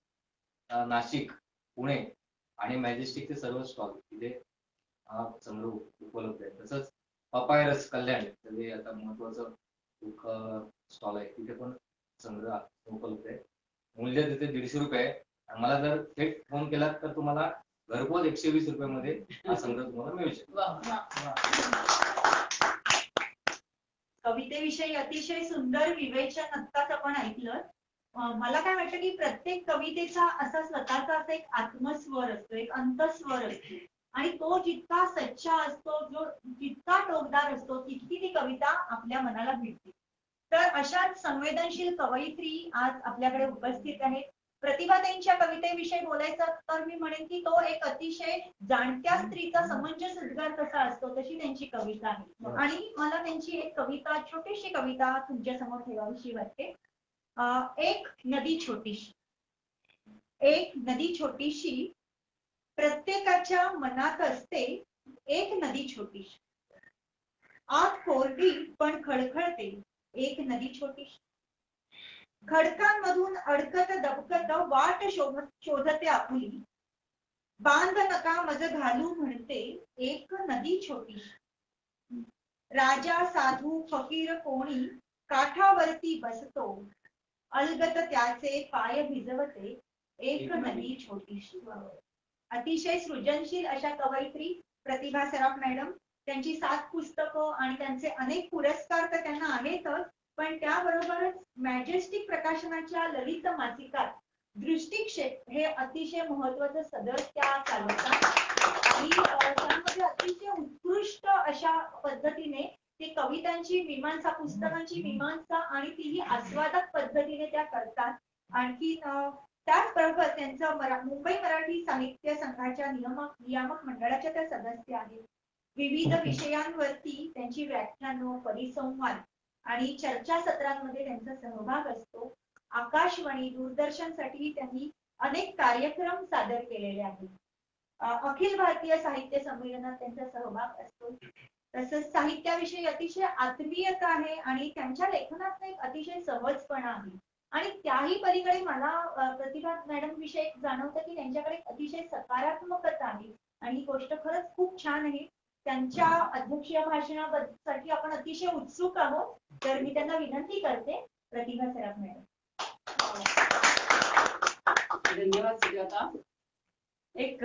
नाशिक, पुणे आणि मॅजेस्टिकचे सर्व स्टॉल तिथे हा संग्रह उपलब्ध आहे. तसंच पपायरस कल्याण जे आता महत्वाचं बुक स्टॉल आहे, तिथे पण संग्रह उपलब्ध आहे. मूल्य तिथे 150 रुपये आहे. मला जर थेट फोन केलात तर तुम्हाला घरपोच 120 रुपयामध्ये हा संग्रह तुम्हाला मिळू शकतो. कवितेविषयी अतिशय सुंदर विवेचन आत्ताच आपण ऐकलं. मला काय वाटतं की प्रत्येक कवितेचा असा स्वतःचा असा एक आत्मस्वर असतो, एक अंतस्वर असतो, आणि तो जितका सच्चा असतो, जो जितका टोकदार असतो, तितकी ती कविता आपल्या मनाला भिडते. तर अशाच संवेदनशील कवयित्री आज आपल्याकडे उपस्थित आहेत. प्रतिभाताईंच्या कवितेविषयी बोलायचं तर मी म्हणेन की तो एक अतिशय जाणत्या स्त्रीचा समंजस उद्गार कसा असतो तशी त्यांची कविता आहे. आणि मला त्यांची एक कविता, छोटीशी कविता तुमच्या समोर ठेवावीशी वाटते. एक नदी छोटीशी. एक नदी छोटीशी प्रत्येकाच्या मनात असते, एक नदी छोटीशी. आत कोरडी पण खळखळते, एक नदी छोटीशी. खडकांमधून अडकत दबकत वाट शोधते आपली. बांध नका मज घालू म्हणते, एक नदी छोटीशी. राजा साधू फकीर कोणी काठावरती बसतो, अलगत त्याचे पाय भिजवते, एक नदी छोटीशी. अतिशय सृजनशील अशा कवयित्री प्रतिभा सराफ मॅडम. त्यांची 7 पुस्तकं आणि त्यांचे अनेक पुरस्कार तर त्यांना आहेतच, पण त्याबरोबरच मॅजेस्टिक प्रकाशनाच्या ललित मासिकात दृष्टिक्षेप हे अतिशय महत्वाचं सदर त्या चालवतात. आणि त्यामध्ये अतिशय उत्कृष्ट अशा पद्धतीने ते कवितांची मीमांसा, पुस्तकांची मीमांसा आणि तीही आस्वादक पद्धतीने त्या करतात. आणखी त्याचबरोबर त्यांचं मुंबई मराठी साहित्य संघाच्या नियामक मंडळाच्या त्या सदस्य आहेत. विविध विषयांवरती त्यांची व्याख्यानं, परिसंवाद आणि चर्चासत्रांमध्ये त्यांचा सहभाग असतो. आकाशवाणी, दूरदर्शनसाठी त्यांनी अनेक कार्यक्रम सादर केलेले आहेत. अखिल भारतीय साहित्य संमेलनात त्यांचा सहभाग असतो. तसंच साहित्याविषयी अतिशय आत्मीयता आहे आणि त्यांच्या लेखनात एक अतिशय सहजपणा आहे. आणि त्याही पलीकडे मला प्रतिभा मॅडम विषयी जाणवतं की त्यांच्याकडे अतिशय सकारात्मकता आहे आणि ही गोष्ट खरंच खूप छान आहे. त्यांच्या अध्यक्षीय भाषणासाठी आपण अतिशय उत्सुक आहोत. तर मी त्यांना विनंती करते, प्रतिभा सराफ मॅडम. धन्यवाद सुजाता. एक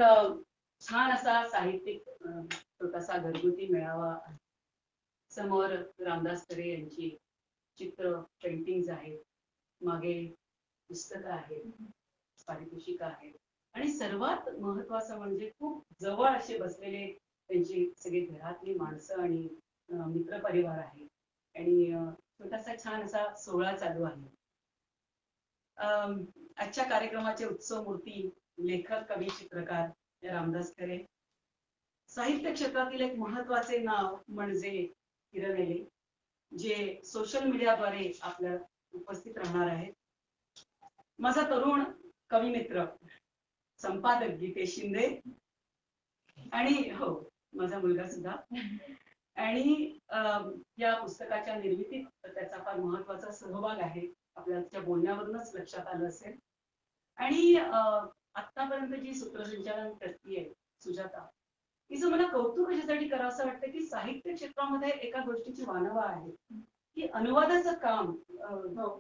छान असा साहित्यिक छोटासा घरगुती मेळावा. समोर रामदास खरे यांची चित्र पेंटिंग्स आहेत, मागे पुस्तकं आहेत, पारितोषिकं आहेत आणि सर्वात महत्वाचं म्हणजे खूप जवळ असे बसलेले त्यांची सगळी घरातली माणसं आणि मित्रपरिवार आहे. आणि छोटासा छान असा सोहळा चालू आहे. आजच्या कार्यक्रमाचे उत्सव मूर्ती, लेखक, कवी, चित्रकार रामदास खरे. साहित्य क्षेत्रातील एक महत्वाचे नाव म्हणजे किरण येले, जे सोशल मीडियाद्वारे आपल्या उपस्थित राहणार आहेत. माझा तरुण कवी मित्र, संपादक गीतेश शिंदे, आणि हो, माझा मुलगा सुद्धा. आणि या पुस्तकाच्या निर्मितीत त्याचा फार महत्वाचा सहभाग आहे, आपल्या बोलण्यावरूनच लक्षात आलं असेल. आणि आतापर्यंत जी सूत्रसंचालन करतीये सुजाता, तिचं मला कौतुक कशासाठी करावं असं वाटतं की साहित्य क्षेत्रामध्ये एका गोष्टीची वानवा आहे की अनुवादाचं काम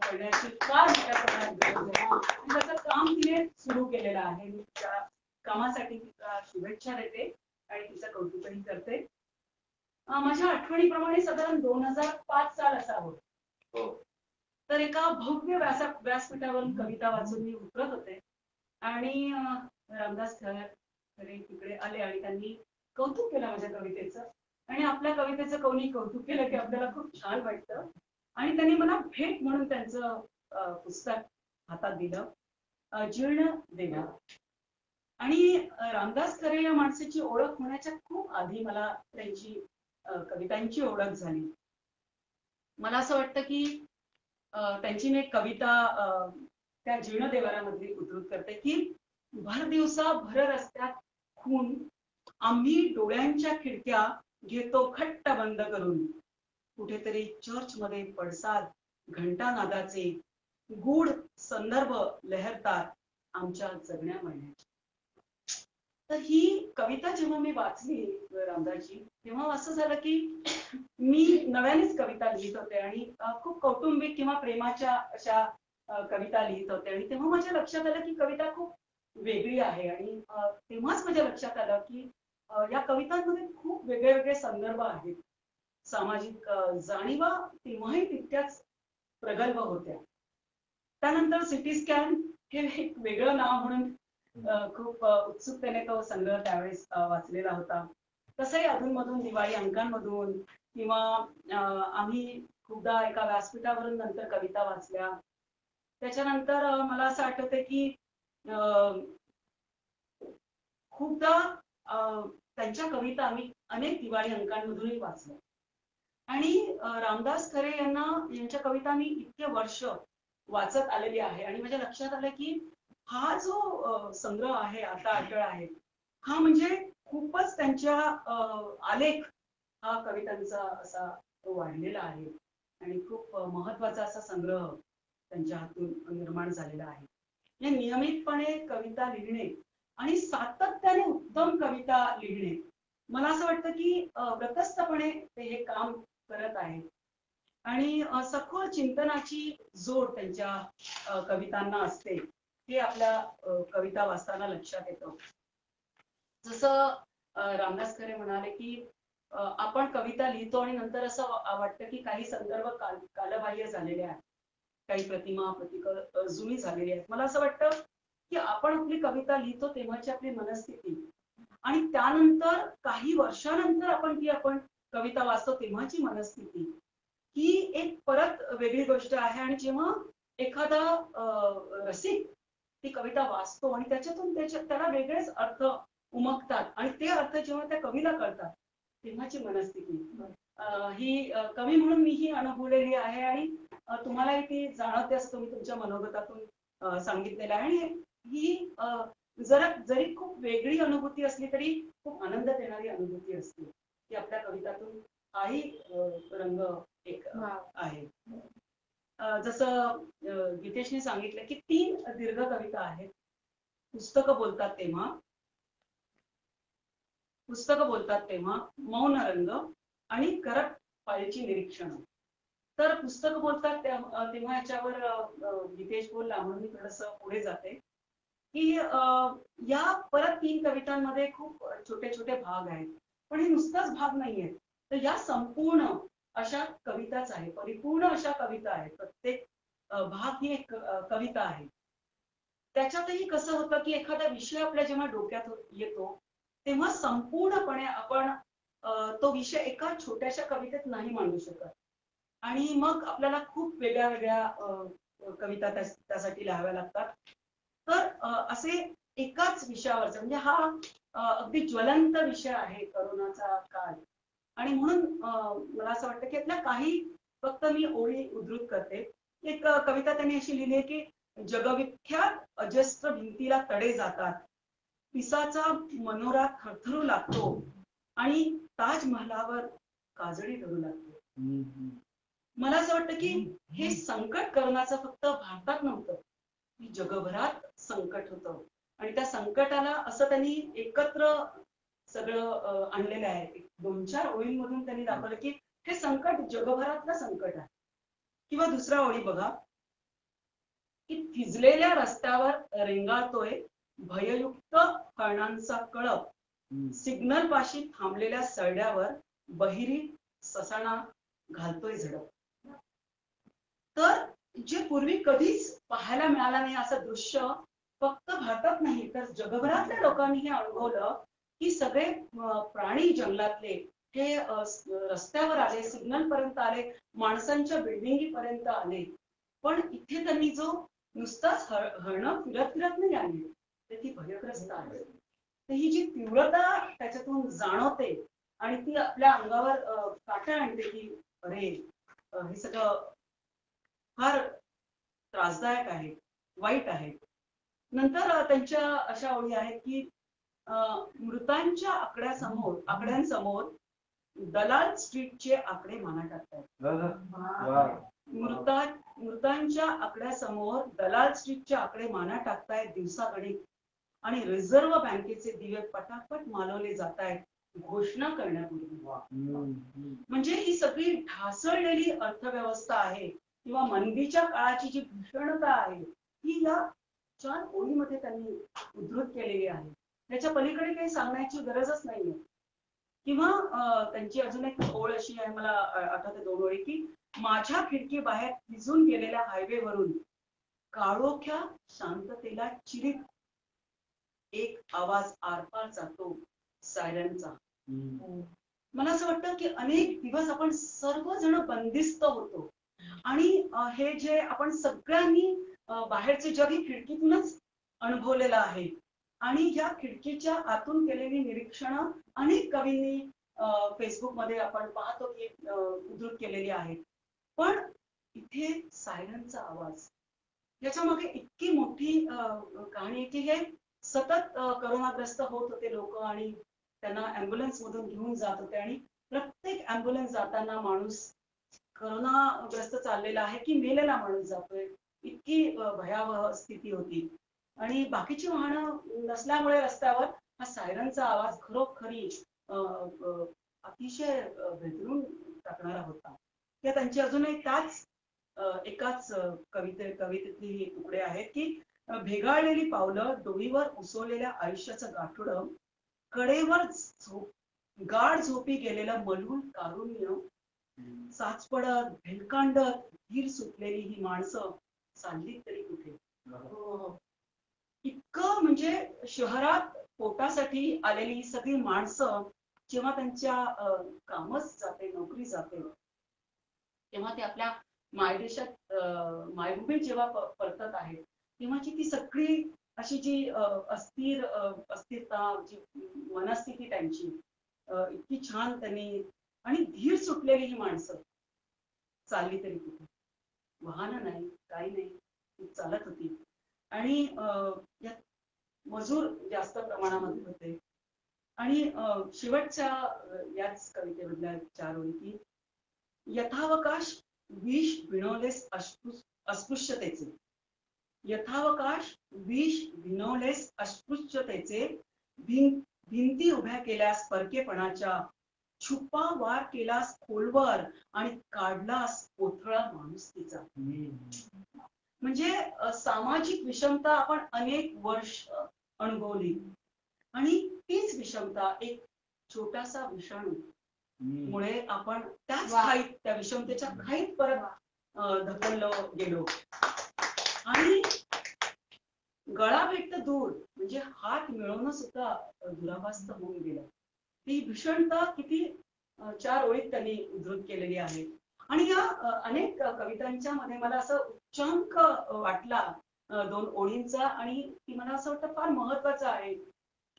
करण्याची फार मोठ्या प्रमाणात गरज आहे. आणि त्याचं काम तिने सुरू केलेलं आहे. मी त्या कामासाठी तिला शुभेच्छा देते आणि तिचं कौतुकही करते. माझ्या आठवणीप्रमाणे साधारण 2005 साल असावं, तर एका भव्य व्यासपीठावरून कविता वाचून मी उतरत होते आणि रामदास खरे तिकडे आले आणि त्यांनी कौतुक केलं माझ्या कवितेचं. आणि आपल्या कवितेचं कोणी कौतुक केलं की आपल्याला खूप छान वाटतं. आणि त्यांनी मला भेट म्हणून त्यांचं पुस्तक हातात दिलं, जीर्ण देवा. आणि रामदास खरे या माणसाची ओळख होण्याच्या खूप आधी मला त्यांची कवितांची ओळख झाली. मला असं वाटतं की त्यांची मी एक कविता त्या जीर्ण देवारामधली उद्धृत करते की भर दिवसा भर रस्त्यात खून, आम्ही डोळ्यांच्या खिडक्या घेतो खट्ट बंद करून. कुठेतरी चर्चमध्ये पडसाद घंटानादाचे गूढ संदर्भ लहरतात आमच्या जगण्या महिन्याच्या. तर ही कविता जेव्हा मी वाचली रामदासजी, तेव्हा असं झालं की मी नव्यानेच कविता लिहित होते आणि खूप कौटुंबिक किंवा प्रेमाच्या अशा कविता लिहित होते. आणि तेव्हा माझ्या लक्षात आलं की कविता खूप वेगळी आहे. आणि तेव्हाच माझ्या लक्षात आलं की या कवितांमध्ये खूप वेगळे वेगळे संदर्भ आहेत. सामाजिक जाणीवा तेव्हाही तितक्याच प्रगल्भ होत्या. त्यानंतर सिटी स्कॅन हे एक वेगळं नाव म्हणून खूप उत्सुकतेने तो संग्रह त्यावेळेस वाचलेला होता. तसंही अधूनमधून दिवाळी अंकांमधून किंवा आम्ही खूपदा एका व्यासपीठावरून नंतर कविता वाचल्या. त्याच्यानंतर मला असं आठवतंय की खूपदा त्यांच्या कविता आम्ही अनेक दिवाळी अंकांमधूनही वाचल्या. आणि रामदास खरे यांच्या कविता मी इतके वर्ष वाचत आलेली आहे. आणि माझ्या लक्षात आलं की हा जो संग्रह आहे आता अटळ आहे, हा म्हणजे खूपच त्यांच्या आलेख हा कवितांचा असा वाढलेला आहे आणि खूप महत्वाचा असा संग्रह त्यांच्या हातून निर्माण झालेला आहे. या नियमितपणे कविता लिहिणे आणि सातत्याने उत्तम कविता लिहिणे, मला असं वाटतं की व्रतस्थपणे ते हे काम करत आहे. आणि सखोल चिंतनाची जोड त्यांच्या कवितांना असते, हे आपल्या कविता वाचताना लक्षात येतं. जसं रामदास खरे म्हणाले की आपण कविता लिहितो आणि नंतर असं वाटतं की काही संदर्भ कालबाह्य झालेले आहेत, काही प्रतिमा प्रतीक जुनी झालेली आहेत. मला असं वाटतं की आपण आपली कविता लिहितो तेव्हाची आपली मनस्थिती आणि त्यानंतर काही वर्षानंतर आपण कविता वाचतो तेव्हाची मनस्थिती ही एक परत वेगळी गोष्ट आहे. आणि जेव्हा एखादा रसिक ती कविता वाचतो आणि त्याच्यातून त्याला वेगळेच अर्थ उमगतात आणि ते अर्थ जेव्हा त्या कवीला कळतात तेव्हाची मनस्थिती ही कवी म्हणून मीही अनुभवलेली आहे. आणि तुम्हालाही ती जाणवते असं तुम्ही तुमच्या मनोगतातून सांगितलेलं आहे. आणि ही जरी खूप वेगळी अनुभूती असली तरी खूप आनंद देणारी अनुभूती असते की आपल्या कवितातून हाही रंग एक आहे. जसं गीतेशने सांगितलं की 3 दीर्घ कविता आहेत. पुस्तकं बोलतात तेव्हा, मौन रंग आणि करत पायची निरीक्षण. तर पुस्तकं बोलतात तेव्हा याच्यावर गीतेश बोलला म्हणून मी थोडंसं पुढे जाते की या परत 3 कवितांमध्ये खूप छोटे छोटे भाग आहेत. पण हे नुसताच भाग नाहीये, तर या संपूर्ण अशा कविताच आहे, परिपूर्ण अशा कविता आहेत. प्रत्येक भाग ही एक कविता आहे. त्याच्यातही कसं होतं की एखादा विषय आपल्या जेव्हा डोक्यात येतो तेव्हा संपूर्णपणे आपण तो विषय एका छोट्याशा कवितेत नाही मांडू शकत. आणि मग आपल्याला खूप वेगळ्या वेगळ्या कविता त्यासाठी लिहाव्या लागतात. तर असे एकाच विषयावरचा म्हणजे हा अगदी ज्वलंत विषय आहे करोनाचा काळ. आणि म्हणून मला असं वाटतं की यातल्या काही फक्त मी ओळी उद्धृत करते. एक कविता त्यांनी अशी लिहिली आहे की जगविख्यात अजस्त्र भिंतीला तडे जातात, पिसाचा मनोरा थरथरू लागतो आणि ताजमहालावर काजळी धरू लागते. मला असं वाटतं की हे संकट करोनाचं फक्त भारतात नव्हतं, जगभरात संकट होतं. आणि त्या संकटाला असं त्यांनी एकत्र सगळं आणलेलं आहे. 2-4 ओळींमधून त्यांनी दाखवलं की हे संकट जगभरातलं संकट आहे. किंवा दुसऱ्या ओळी बघा की थिजलेल्या रस्त्यावर रेंगाळतोय भययुक्त हरणांचा कळप, सिग्नल पाशी थांबलेल्या सळड्यावर बहिरी ससाणा घालतोय झडप. तर जे पूर्वी कधीच पाहायला मिळालं नाही असं दृश्य फक्त भारतात नाही तर जगभरातल्या लोकांनी हे अनुभवलं की सगळे प्राणी जंगलातले हे रस्त्यावर आले, सिग्नल पर्यंत आले, माणसांच्या बिल्डिंगी पर्यंत आले. पण इथे त्यांनी जो नुसताच हरणं फिरत फिरत नाही आली, तर ती भयग्रस्त आहे. तर ही जी तीव्रता त्याच्यातून जाणवते आणि ती आपल्या अंगावर काटा आणते की अरे हे सगळं फार त्रासदायक आहे, वाईट आहे. नंतर त्यांच्या अशा ओळी आहेत की मृतांच्या आकड्यांसमोर दलाल स्ट्रीटचे आकडे माना टाकतायत. मृतांच्या आकड्यासमोर दलाल स्ट्रीटचे आकडे माना टाकतायत दिवसागणिक आणि रिझर्व्ह बँकेचे दिवे पटापट मालवले जात आहेत घोषणा करण्यापूर्वी. म्हणजे ही सगळी ढासळलेली अर्थव्यवस्था आहे किंवा मंदीच्या काळाची जी भीषणता आहे ही या 4 ओळीमध्ये त्यांनी उद्धृत केलेली आहे. त्याच्या पलीकडे काही सांगण्याची गरजच नाहीये. किंवा त्यांची अजून एक ओळ अशी आहे, मला आठवते 2 ओळी की माझ्या खिडकी बाहेर भिजून गेलेल्या हायवेवरून काळोख्या शांततेला चिरीत एक आवाज आरपार जातो सायरनचा. मला असं वाटतं की अनेक दिवस आपण सर्वजण बंदिस्त होतो आणि हे जे आपण सगळ्यांनी बाहेरचे जग ही खिडकीतूनच अनुभवलेलं आहे. आणि ह्या खिडकीच्या आतून केलेली निरीक्षणं अनेक कवींनी फेसबुकमध्ये आपण पाहतो की उद्धृत केलेली आहेत. पण इथे सायरनचा आवाज, याच्या मागे इतकी मोठी कहाणी आहे की हे सतत करोनाग्रस्त होत होते लोक आणि त्यांना ॲम्ब्युलन्स मधून घेऊन जात होते आणि प्रत्येक ॲम्ब्युलन्स जाताना माणूस करोनाग्रस्त चाललेला आहे की मेलेला माणूस जातोय, इतकी भयावह स्थिती होती. आणि बाकीची वाहनं नसल्यामुळे रस्त्यावर हा सायरनचा आवाज खरोखरी अतिशय भेदरून टाकणारा होता. त्या त्यांची अजूनही त्याच एकाच कवितेतली तुकडे आहेत की भेगाळलेली पावलं, डोईवर उसवलेल्या आयुष्याचं गाठोडं, कडेवर गाढ झोपी गेलेलं मलूल कारुण्य, साचपडत भेलकांडत धीर सुटलेली ही माणसं चालली तरी कुठे. इतकं म्हणजे शहरात पोटासाठी आलेली सगळी माणसं जेव्हा त्यांच्या कामच जाते, नोकरी जाते, तेव्हा ते आपल्या मायदेशात मायभूमीत जेव्हा परतत आहेत तेव्हाची ती सगळी अशी जी अस्थिरता, जी मनस्थिती त्यांची इतकी छान त्यांनी आणि धीर सुटलेली ही माणसं चालली तरी कुठे. वाहन नाही, काही नाही, चालत होती. आणि यात मजूर जास्त प्रमाणामध्ये होते. आणि शेवटच्या याच कवितेमधल्या 4 ओळी की यथावकाश विष भिनवलेस अस्पृश्यतेचे, यथावकाश विष भिनवलेस अस्पृश्यतेचे, भिंती उभ्या केल्यास परकेपणाच्या, छुपा वार केलास खोलवर आणि काढलास कोथळा माणुसकीचा. म्हणजे सामाजिक विषमता आपण अनेक वर्ष अनुभवली आणि तीच विषमता एक छोटासा विषाणू मुळे आपण त्याच खाईत, त्या विषमतेच्या खाईत परत ढकललो गेलो. आणि गळा भेटत दूर म्हणजे हात मिळवणं सुद्धा दुराभास्त होऊन गेलं. ती भीषणता किती 4 ओळीत त्यांनी उद्धृत केलेली आहे. आणि या अनेक कवितांच्या मध्ये मला असं उच्चांक वाटला 2 ओळींचा, आणि ती मला असं वाटतं फार महत्वाचं आहे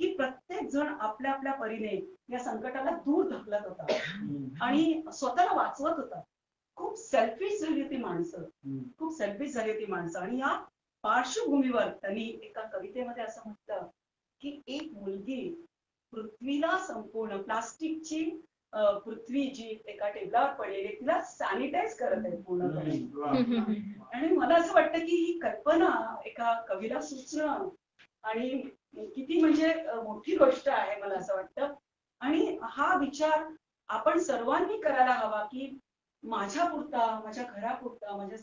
की प्रत्येक जण आपल्या आपल्या परीने या संकटाला दूर ढकलत होता आणि स्वतःला वाचवत होता. खूप सेल्फिश झाली होती माणसं, खूप सेल्फिश झाली होती माणसं. आणि या पार्श्वभूमीवर त्यांनी एका कवितेमध्ये असं म्हटलं की एक मुलगी पृथ्वीला संपूर्ण प्लास्टिकची पृथ्वी जी एका टेबलावर पडलेली तिला सॅनिटाईज करत आहे पूर्णपणे. आणि मला असं वाटतं की ही कल्पना एका कवीला सुचणं आणि किती म्हणजे मोठी गोष्ट आहे मला असं वाटतं. आणि हा विचार आपण सर्वांनी करायला हवा की माझ्या पुरता, माझ्या घरापुरता, माझ्या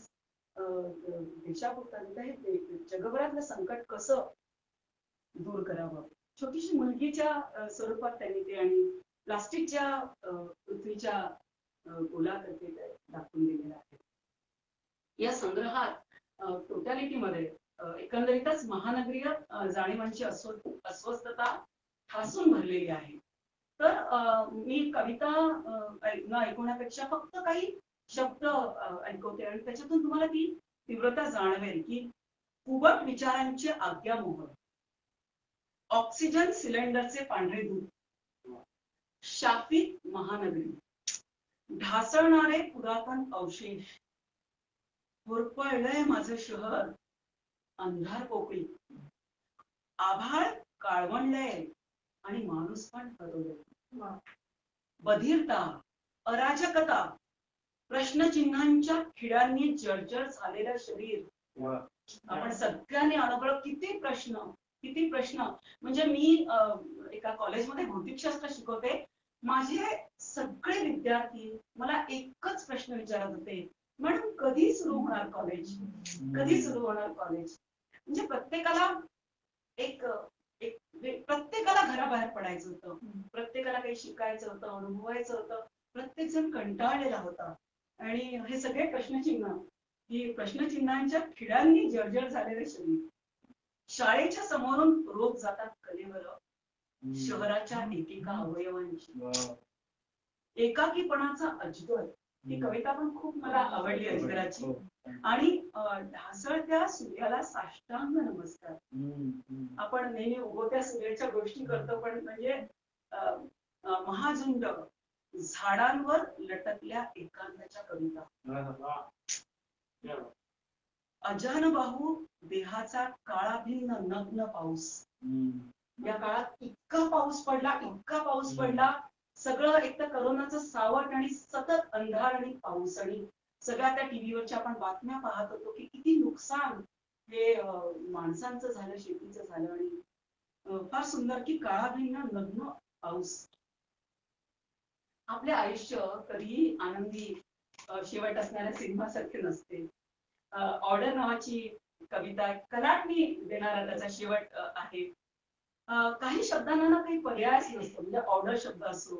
देशापुरता हे जगभरातलं संकट कसं दूर करावं. छोटीशी मुलगीच्या स्वरूपात त्यांनी ते आणि प्लास्टिकच्या पृथ्वीच्या गोलाकृती दाखवून दिलेलं आहे. या संग्रहात टोटॅलिटीमध्ये एकंदरीतच महानगरीय जाणीवांची अस्वस्थता ठासून भरलेली आहे. तर मी कविता ऐकवण्यापेक्षा फक्त काही शब्द ऐकवते आणि त्याच्यातून तुम्हाला ती तीव्रता जाणवेल की कुबट विचारांचे आज्ञामोह, ऑक्सिजन सिलेंडरचे पांढरे दूध, शापित महानगरी, ढासळणारे पुरातन अवशेष, होरपळलंय माझं शहर, अंधार पोकळी, आभाळ काळवंडलंय आणि माणूस पण हरवलंय, बधिरता, अराजकता, प्रश्नचिन्हांच्या खिड्यांनी जर्जर झालेलं शरीर. आपण सगळ्यांनी अनुभव किती प्रश्न. म्हणजे मी एका कॉलेजमध्ये भौतिकशास्त्र शिकवते. माझे सगळे विद्यार्थी मला एकच प्रश्न विचारत होते, मॅडम कधी सुरू होणार कॉलेज, कधी सुरू होणार कॉलेज. म्हणजे प्रत्येकाला प्रत्येकाला घराबाहेर पडायचं होतं, प्रत्येकाला काही शिकायचं होतं, अनुभवायचं होतं. प्रत्येक जण कंटाळलेला होता आणि हे सगळे प्रश्नचिन्ह, ही प्रश्नचिन्हांच्या खिड्यांनी जर्जर झालेले शरीर. शाळेच्या समोरून रोज जातात कलेवर, शहराच्या एकेका अवयवांची, एकाकीपणाचा अजगर. ही कविता पण खूप मला आवडली अजगराची. आणि ढासळत्या सूर्याला साष्टांग नमस्कार. आपण नेहमी उगवत्या सूर्याच्या गोष्टी करतो, पण म्हणजे महाझुंड झाडांवर लटकल्या एकांताच्या कविता. अजानबाहू देहाचा काळाभिन्न नग्न पाऊस. या काळात इतका पाऊस पडला, सगळं एक तर करोनाचं सावट आणि सतत अंधार आणि पाऊस. आणि सगळ्या त्या टीव्हीवरच्या आपण बातम्या पाहत होतो की किती नुकसान हे माणसांचं झालं, शेतीचं झालं. आणि फार सुंदर की काळाभिन्न नग्न पाऊस. आपले आयुष्य कधीही आनंदी शेवट असणाऱ्या सिनेमासारखे नसते. ऑर्डर नावाची कविता कलाटणी देणारा त्याचा शेवट आहे. काही शब्दांना ना काही पर्यायच नसतो. म्हणजे ऑर्डर शब्द असो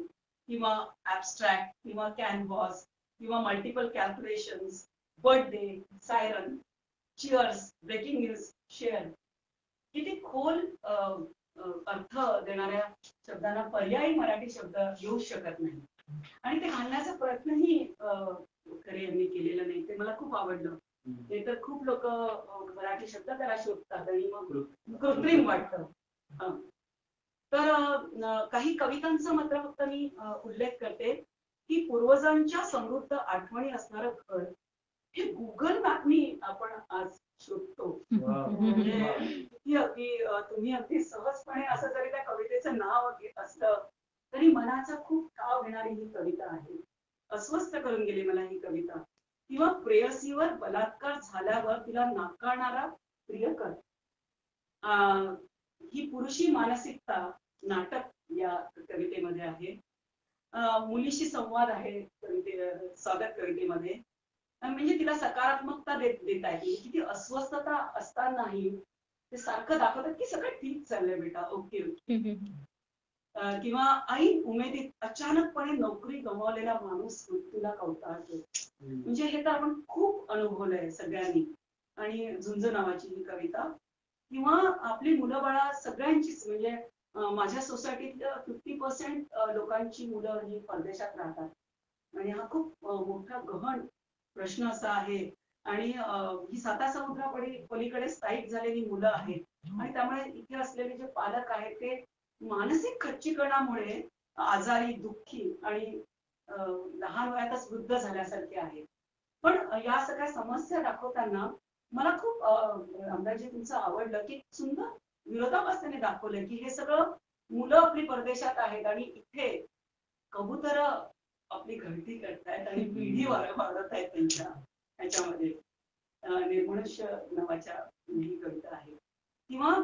किंवा ऍबस्ट्रॅक्ट किंवा कॅनव्हास किंवा multiple calculations, birthday, siren, cheers, breaking news, share. किती खोल अर्थ देणाऱ्या शब्दांना पर्यायी मराठी शब्द येऊ शकत नाही. आणि ते घालण्याचा प्रयत्नही खरे यांनी केलेला नाही. ते मला खूप आवडलं. ते तर खूप लोक मराठी शब्द त्याला शोधतात आणि मग कृत्रिम वाटतं. तर काही कवितांचा मात्र फक्त मी उल्लेख करते की पूर्वजांच्या समृद्ध आठवणी असणारं घर हे गुगल मॅपनी आपण आज शोधतो. म्हणजे तुम्ही अगदी सहजपणे असं जरी त्या कवितेचं नाव असलं तरी मनाचा खूप ताव घेणारी ही कविता आहे. अस्वस्थ करून गेली मला ही कविता. किंवा प्रेयसीवर बलात्कार झाल्यावर तिला नाकारणारा प्रियकर. ही पुरुषी मानसिकता नाटक या कवितेमध्ये आहे. मुलीशी संवाद आहे स्वागत कवितेमध्ये. म्हणजे तिला सकारात्मकता देता येते. किती अस्वस्थता असतानाही ते सारखं दाखवतात की सगळं ठीक चाललंय बेटा, ओके ओके. किंवा ऐन उमेदीत अचानकपणे नोकरी गमावलेला माणूस मृत्यूला कवटाळतो. म्हणजे हे तर आपण खूप अनुभवलंय सगळ्यांनी. आणि झुंज नावाची ही कविता. किंवा आपली मुलं बाळा सगळ्यांचीच, म्हणजे माझ्या सोसायटीत 50% लोकांची मुलं ही परदेशात राहतात. आणि हा खूप मोठा गहन प्रश्न असा आहे. आणि ही पलीकडे स्थायिक झालेली मुलं आहेत आणि त्यामुळे इथे असलेले जे पालक आहेत ते मानसिक खच्चीकरणामुळे आजारी, दुःखी आणि लहान वयातच वृद्ध झाल्यासारखे आहेत. पण या सगळ्या समस्या दाखवताना मला खूप रामदासजी तुमचं आवडलं की सुंदर विरोधाभास दाखवलं की हे सगळं मुलं आपली परदेशात आहेत आणि इथे कबूतर आपली घरटी करतायत आणि पिढी वाढत आहेत त्यांच्या ह्याच्यामध्ये. निर्मनुष्य नावाच्या ही कविता आहे. किंवा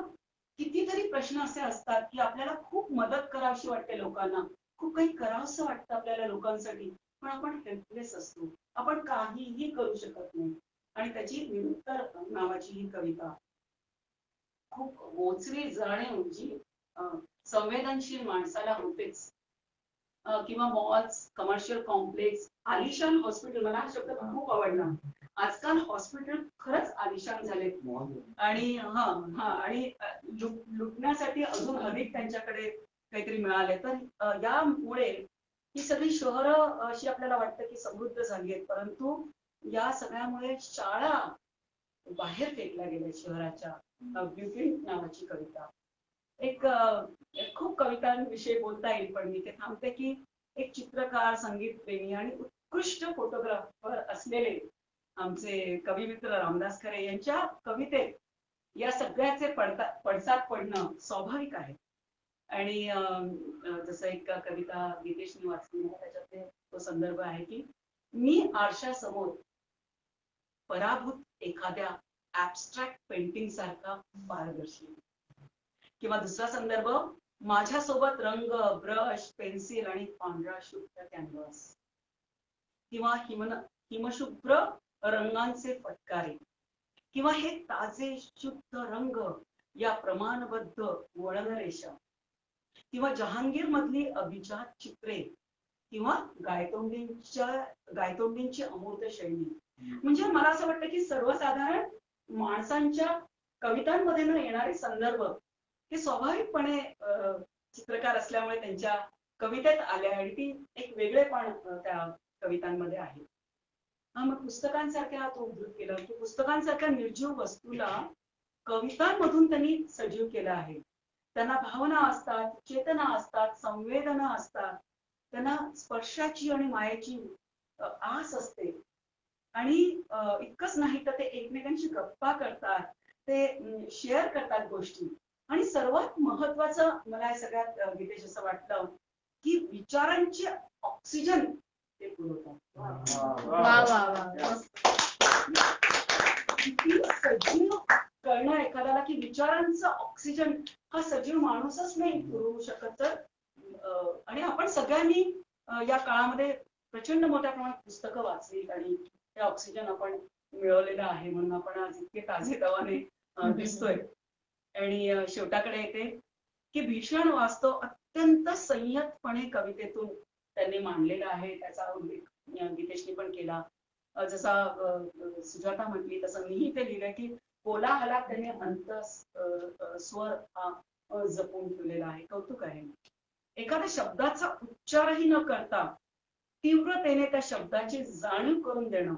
कितीतरी प्रश्न असे असतात की आपल्याला खूप मदत करावीशी वाटते लोकांना, खूप काही करावंसं वाटतं आपल्याला लोकांसाठी, पण आपण हेल्पलेस असतो, आपण काहीही करू शकत नाही. आणि त्याची निरुत्तर नावाची ही कविता खूप मोचरी जाणीव जी संवेदनशील माणसाला होतेच. किंवा मॉल्स, कमर्शियल कॉम्प्लेक्स, आलिशान हॉस्पिटल, मला हा शब्द खूप आवडला. आजकाल हॉस्पिटल खरंच आलिशान झाले आणि आणि लुटण्यासाठी अजून अधिक त्यांच्याकडे काहीतरी मिळाले. तर यामुळे ही सगळी शहरं अशी आपल्याला वाटतं की समृद्ध झाली आहेत, परंतु या सगळ्यामुळे शाळा बाहेर फेकल्या गेल्या शहराच्या. ब्युटी नावाची कविता एक खूप कवितांविषयी बोलता येईल, पण मी ते थांबते की एक चित्रकार, संगीत प्रेमी आणि उत्कृष्ट फोटोग्राफर असलेले आमचे कविमित्र रामदास खरे यांच्या कवितेत या सगळ्याचे पडसाद पडणं स्वाभाविक आहे. आणि जसं एक कविता गीतेशने वाचली त्याच्यात तो संदर्भ आहे की मी आरशासमोर पराभूत एखाद्या ऍबस्ट्रॅक्ट पेंटिंग सारखा पारदर्शी. किंवा दुसरा संदर्भ, माझ्यासोबत रंग, ब्रश, पेन्सिल आणि पांढरा शुभ्र कॅनव्हास. किंवा हिमशुभ्र रंगांचे फटकारे. किंवा हे ताजे शुद्ध रंग या प्रमाणबद्ध वळणरेषा. किंवा जहांगीर मधली अभिजात चित्रे. किंवा गायतोंडींची अमूर्त शैली. म्हणजे मला असं वाटतं की सर्वसाधारण माणसांच्या कवितांमध्ये न येणारे संदर्भ हे स्वाभाविकपणे चित्रकार असल्यामुळे त्यांच्या कवितेत आले आणि ती एक वेगळेपण त्या कवितांमध्ये आहे. मग पुस्तकांसारख्या तो उद्धृत केला की पुस्तकांसारख्या निर्जीव वस्तूला कवितांमधून त्यांनी सजीव केलं आहे. त्यांना भावना असतात, चेतना असतात, संवेदना असतात, त्यांना स्पर्शाची आणि मायेची आस असते. आणि इतकंच नाही तर ते एकमेकांशी गप्पा करतात, ते शेअर करतात गोष्टी. आणि सर्वात महत्वाचं मला या सगळ्यात गीतेश असं वाटलं की विचारांचे ऑक्सिजन ते पुरवतात. वा वा वा. किती सजीव कळणं एखाद्याला की विचारांचं ऑक्सिजन हा सजीव माणूसच नाही पुरवू शकत. तर आणि आपण सगळ्यांनी या काळामध्ये प्रचंड मोठ्या प्रमाणात पुस्तकं वाचली आणि हे ऑक्सिजन आपण मिळवलेलं आहे, म्हणून आपण आज इतके ताजेतवाने दिसतोय. आणि शेवटाकडे येते की भीषण वास्तव अत्यंत संयतपणे कवितेतून त्यांनी मांडलेला आहे. त्याचा उल्लेख गीतेशने पण केला. जसा सुजाता म्हटली तसं मीही ते लिहिलंय की कोलाहलात त्यांनी अंत स्वर हा जपून ठेवलेला आहे. कौतुक आहे. एखाद्या शब्दाचा उच्चारही न करता तीव्रतेने त्या शब्दाची जाणीव करून देणं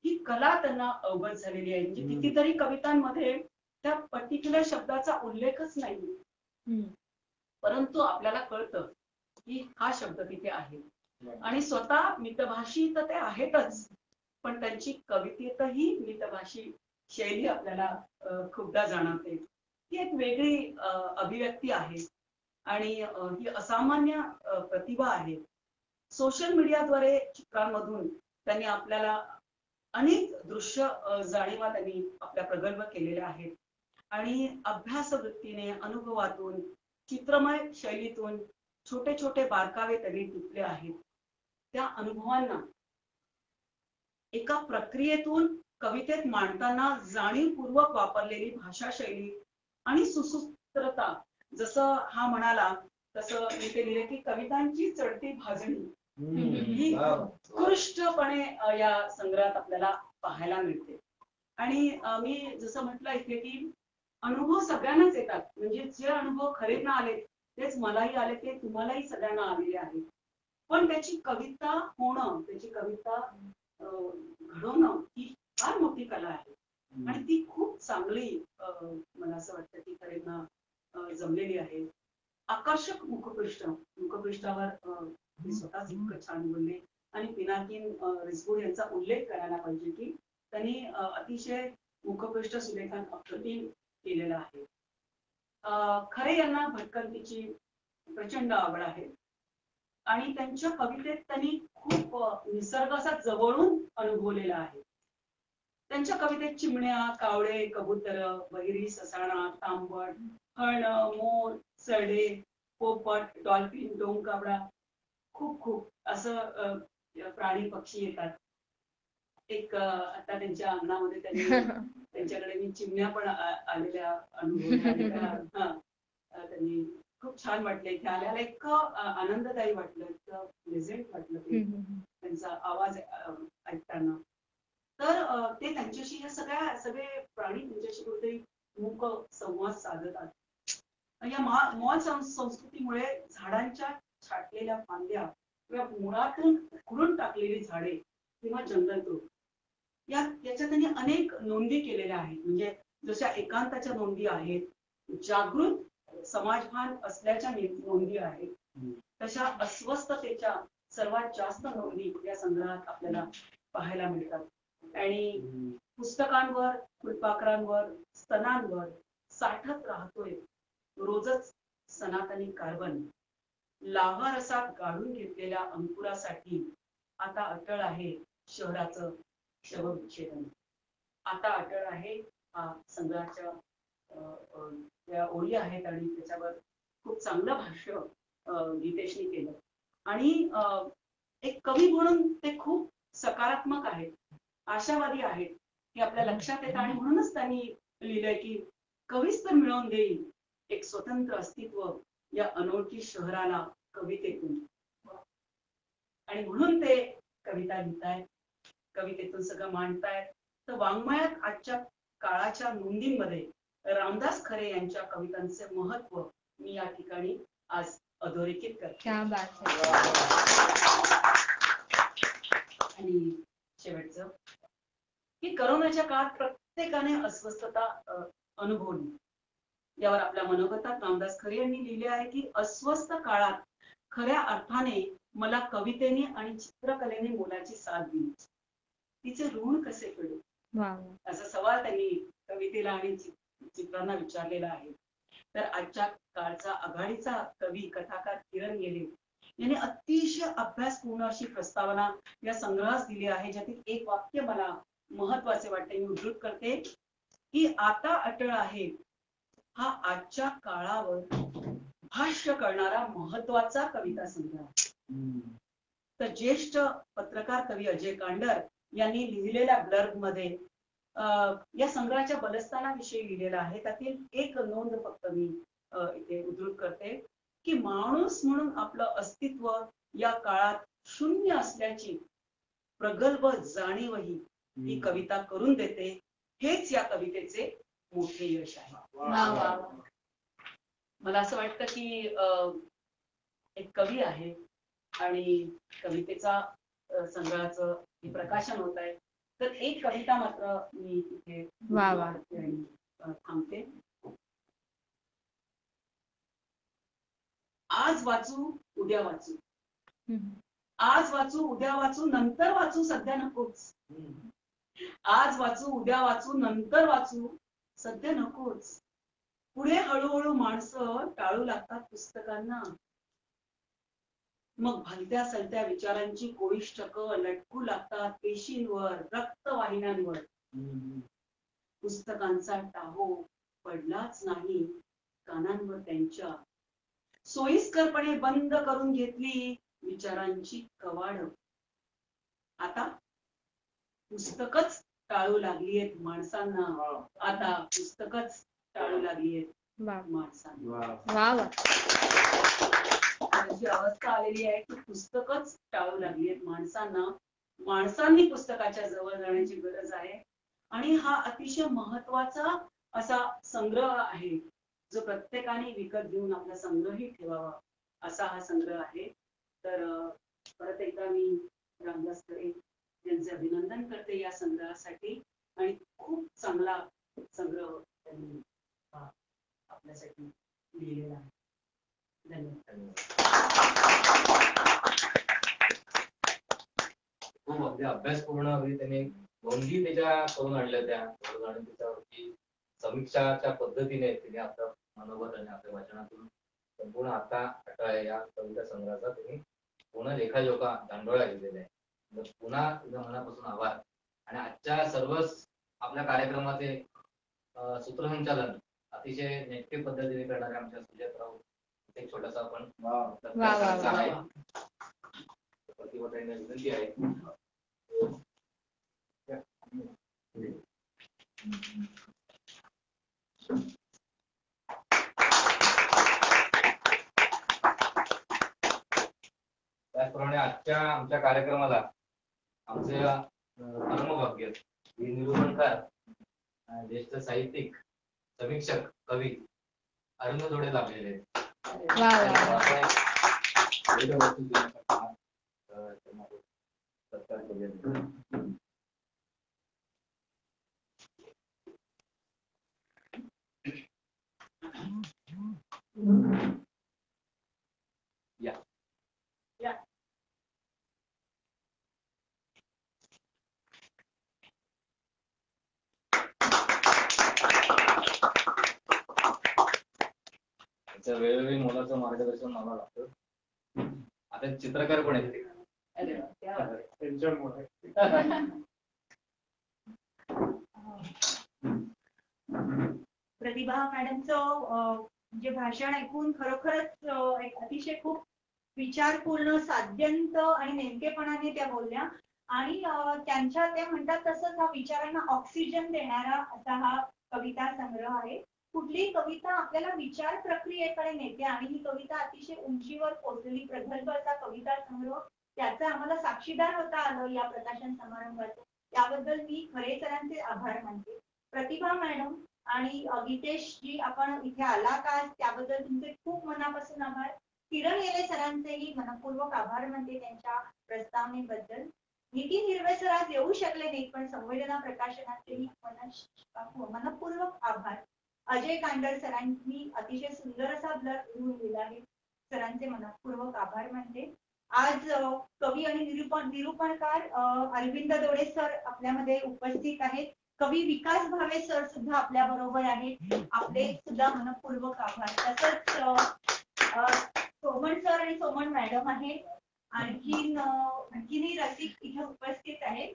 ही कला त्यांना अवगत झालेली आहे. म्हणजे कितीतरी कवितांमध्ये त्या पर्टिक्युलर शब्दाचा उल्लेखच नाही, परंतु आपल्याला कळतं की हा शब्द तिथे आहे. आणि स्वतः मितभाषी तर ते आहेतच, पण त्यांची कवितेतही मितभाषी शैली आपल्याला खूपदा जाणवते. ही एक वेगळी अभिव्यक्ती आहे आणि ही असामान्य प्रतिभा आहे. सोशल मीडियाद्वारे चित्रांमधून त्यांनी आपल्याला अनेक दृश्य जाणीवा त्यांनी आपल्या प्रगल्भ केलेल्या आहेत. आणि अभ्यास वृत्तीने, अनुभवातून, चित्रमय शैलीतून छोटे छोटे बारकावे त्यांनी टिपले आहेत. त्या अनुभवांना एका प्रक्रियेतून कवितेत मांडताना जाणीवपूर्वक वापरलेली भाषा शैली आणि सुसूत्रता, जसं हा म्हणाला तसं मी ते लिहिले की कवितांची चढती भाजणी ही उत्कृष्टपणे या संग्रहात आपल्याला पाहायला मिळते. आणि मी जसं म्हटलं इथे की अनुभव सगळ्यांनाच येतात, म्हणजे जे अनुभव खरे ना आले तेच मलाही आले, ते तुम्हालाही सगळ्यांना आलेले आहेत. पण त्याची कविता होणं, त्याची कविता घडवणं ही फार मोठी कला आहे आणि ती खूप चांगली मला असं वाटतं की कलेना जमलेली आहे. आकर्षक मुखपृष्ठावर मी स्वतःच इतकं छान बोलले आणि पिनाकीन रिसबूड यांचा उल्लेख करायला पाहिजे की त्यांनी अतिशय मुखपृष्ठ सुलेखान अप्रतिम केलेलं आहे. खरे यांना भटकंतीची प्रचंड आवड आहे आणि त्यांच्या कवितेत त्यांनी खूप निसर्ग असा जवळून अनुभवलेला आहे. त्यांच्या कवितेत चिमण्या, कावळे, कबूतर, बहिरी, ससाणा, तांबट, हरण, मोर, सरडे, पोपट, डॉल्फिन, डोंगकावळा खूप खूप असं प्राणी पक्षी येतात. एक आता त्यांच्या अंगणामध्ये त्यांच्याकडे मी चिमण्या पण आलेल्या अनुभवल्या. त्यांनी खूप छान वाटलं इथे आल्याला, इतकं आनंददायी वाटलं, इतकं प्लेझेंट वाटलं त्यांचा आवाज ऐकताना. तर ते त्यांच्याशी या सगळे प्राणी त्यांच्याशी कुठेतरी मूक संवाद साधतात. या मॉल संस्कृतीमुळे झाडांच्या छाटलेल्या फांद्या किंवा मुळातून उखडून टाकलेली झाडे किंवा जंगलतोड याच्या त्यांनी अनेक नोंदी केलेल्या आहेत. म्हणजे जशा एकांताच्या नोंदी आहेत, जागृत समाजभान असल्याच्या नोंदी आहेत, तशा अस्वस्थतेच्या सर्वात जास्त नोंदी या संग्रहात आपल्याला पाहायला मिळतात. आणि पुस्तकांवर, फुलपाखरांवर, स्तनांवर साठत राहतोय रोजच सनातनी कार्बन. लाव्हा रसात गाळून घेतलेल्या अंकुरासाठी आता अटळ आहे शहराचं शवविच्छेदन. आता अटळ आहे हा संग्रहाच्या त्या ओळी आहेत आणि त्याच्यावर खूप चांगलं भाष्य गीतेशनी केलं. आणि एक कवी म्हणून ते खूप सकारात्मक आहेत, आशावादी आहेत हे आपल्या लक्षात येतं. आणि म्हणूनच त्यांनी लिहिलंय की कवीच तर मिळवून देईल एक स्वतंत्र अस्तित्व या अनोळखी शहराला कवितेतून. आणि म्हणून ते कविता लिहितायत, कवितेतून सगळं मांडतायत. तर वाङ्मयात आजच्या काळाच्या नोंदींमध्ये रामदास खरे यांच्या कवितांचे महत्व मी या ठिकाणी आज अधोरेखित करते. आणि शेवटचं की करोनाच्या काळात प्रत्येकाने अस्वस्थता अनुभवली. यावर आपल्या मनोगतात रामदास खरे यांनी लिहिले आहे की अस्वस्थ काळात खऱ्या अर्थाने मला कवितेने आणि चित्रकलेने मोलाची साथ दिली. तिचे ऋण कसे फेडू असा सवाल त्यांनी कवितेला आणि चित्रांना विचारलेला आहे. तर आजच्या काळचा आघाडीचा कवी कथाकार किरण गेले यांनी अतिशय अभ्यासपूर्ण अशी प्रस्तावना या संग्रहास दिली आहे, ज्यातील एक वाक्य मला महत्वाचे वाटते. मी उद्धृत करते की आता अटळ आहे हा आजच्या काळावर भाष्य करणारा महत्वाचा कविता संग्रह. तर ज्येष्ठ पत्रकार कवी अजय कांडर यांनी लिहिलेल्या ब्लर्ब मध्ये या संग्रहाच्या बलस्थानाविषयी लिहिलेला आहे. त्यातील एक नोंद फक्त मी इथे उद्धृत करते की माणूस म्हणून आपलं अस्तित्व या काळात शून्य असल्याची प्रगल्भ जाणीवही ही कविता करून देते. हेच या कवितेचे मोठे यश आहे. मला असं वाटतं की एक कवी आहे आणि कवितेचा संग्रहाचं प्रकाशन होत आहे. तर एक कविता मात्र मी तिथे थांबते. आज वाचू उद्या वाचू, आज वाचू उद्या वाचू नंतर वाचू सध्या नकोच. आज वाचू उद्या वाचू नंतर वाचू सध्या नकोच. पुढे हळूहळू माणसं टाळू लागतात पुस्तकांना. मग भलत्या सलत्या विचारांची कोळिष्टकं लटकू लागतात पेशींवर, रक्तवाहिन्यांवर. पुस्तकांचा टाहो पडलाच नाही कानांवर त्यांच्या. सोयीस्करपणे बंद करून घेतली विचारांची कवाड. आता पुस्तकच टाळू लागलीयेत माणसांना. आता पुस्तकच टाळू लागलीयेत माणसांना. अशी अवस्था आलेली आहे की पुस्तकच टाळू लागलीयेत माणसांना. माणसांनी पुस्तकाच्या जवळ जाण्याची गरज आहे. आणि हा अतिशय महत्वाचा असा संग्रह आहे जो प्रत्येकाने विकत घेऊन आपला संग्रही ठेवावा असा हा संग्रह आहे. तर परत एकदा मी रामदास खरे यांचे अभिनंदन करते या संग्रहासाठी आणि खूप चांगला संग्रह त्यांनी आपल्यासाठी लिहिलेला आहे. धन्यवाद. खूप अगदी अभ्यासपूर्ण अगदी त्यांनी नोंदी त्याच्या करून आणल्या त्या आणि त्याच्यावरती समीक्षाच्या पद्धतीने तिने आपलं मनोगत आणि आपल्या वाचनातून संपूर्ण आता अटळ या कविता संग्रहाचा त्यांनी पूर्ण लेखाजोखा दांडोळा लिहिलेला आहे. पुन्हा तुझ्या मनापासून आभार. आणि आजच्या सर्वच आपल्या कार्यक्रमाचे सूत्रसंचालन अतिशय नेटके पद्धतीने करणारे आमच्या सुजातराव एक छोटासा आपण आहे. प्रतिभाताईंना विनंती आहे. त्याचप्रमाणे आजच्या आमच्या कार्यक्रमाला आमचे परमभाग्य निरूपणकार, ज्येष्ठ साहित्यिक, समीक्षक, कवी अरुण जोडे लाभलेले आहेत. वेळोवेळी मोलाचं मार्गदर्शन मला लागतं. आता चित्रकार पण आहेत. प्रतिभा मॅडमचं जे भाषण ऐकून खरोखरच एक अतिशय खूप विचारपूर्ण, साध्यंत आणि नेमकेपणाने त्या बोलल्या. आणि त्यांच्या ते म्हणतात तसंच हा विचारांना ऑक्सिजन देणारा असा हा कविता संग्रह आहे. कुठलीही कविता आपल्याला विचार प्रक्रियेकडे नेते आणि ही कविता अतिशय उंचीवर पोहोचलेली प्रगल्भ असा कविता संग्रह, त्याचा आम्हाला साक्षीदार होता आलं या प्रकाशन समारंभाचं. त्याबद्दल मी खरे सरांचे आभार मानते. प्रतिभा मॅडम आणि गीतेश जी आपण इथे आला का त्याबद्दल तुमचे खूप मनापासून आभार. किरण येले सरांचेही मनपूर्वक आभार मानते त्यांच्या प्रस्तावनेबद्दल. नितीन हिरवे सर आज येऊ शकले नाही पण संवेदना प्रकाशनाचेही मनपूर्वक आभार. अजय कांडर सरांनी अतिशय सुंदर असा ब्लर लिहून दिला आहे, सरांचे मनपूर्वक आभार मानते. आज कवी आणि निरूपणकार अरविंद दोडे सर आपल्यामध्ये उपस्थित आहेत. कवी विकास भावे सर सुद्धा आपल्या बरोबर आहेत, आपले सुद्धा मनपूर्वक आभार. तसंच सोमन सर आणि सोमन मॅडम आहेत. आणखीनही रसिक इथे उपस्थित आहेत.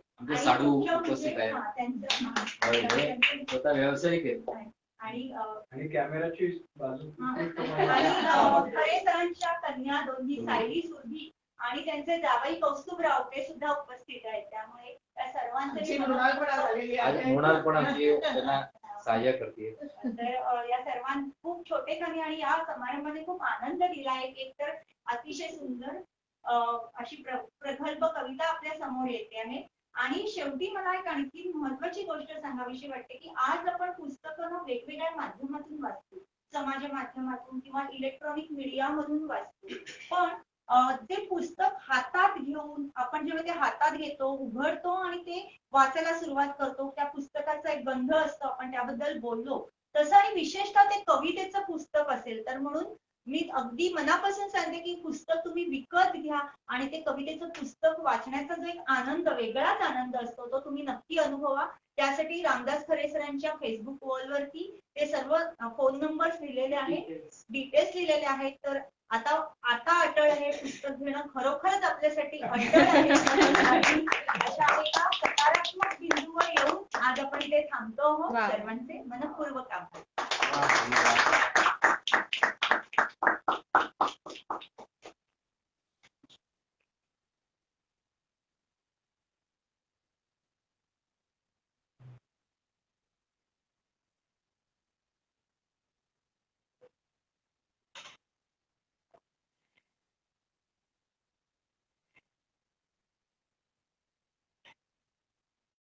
त्यांचा व्यावसायिक आहे आणि कॅमेराची बाजू खरे सरांच्या कन्या दोन्ही सायली सुरभी आणि त्यांचे जावई कौस्तुभराव ते सुद्धा उपस्थित आहेत. त्यामुळे त्या सर्वांचे सहाय्य करते. तर या सर्वांना खूप छोटे कमी आणि या समारंभाने खूप आनंद दिला आहे. एक तर अतिशय सुंदर अशी प्रगल्भ कविता आपल्या समोर येते आहे. आणि शेवटी मला एक आणखी महत्वाची गोष्ट सांगावीशी वाटते की आज आपण पुस्तकं वेगवेगळ्या माध्यमातून वाचतो, समाज माध्यमातून किंवा इलेक्ट्रॉनिक मीडिया मधून वाचतो. पण ते पुस्तक हातात घेऊन आपण जेव्हा ते हातात घेतो, उघडतो आणि ते वाचायला सुरुवात करतो, त्या पुस्तकाचा एक गंध असतो, आपण त्याबद्दल बोललो तसं. आणि विशेषतः ते कवितेचं पुस्तक असेल तर म्हणून मी अगदी मनापासून सांगते की पुस्तक तुम्ही विकत घ्या आणि ते कवितेचं पुस्तक वाचण्याचा जो एक आनंद, वेगळाच आनंद असतो, तो तुम्ही नक्की अनुभवा. त्यासाठी रामदास खरे सरांच्या फेसबुक वॉलवरती ते सर्व फोन नंबर्स लिहिलेले आहेत, डिटेल्स लिहिलेले आहेत. तर आता अटळ हे पुस्तक घेणं खरोखरच आपल्यासाठी अटळ आहे. अशा एका सकारात्मक बिंदूवर येऊन आज आपण इथे थांबतो आहोत. सर्वांचे मनपूर्वक आभार.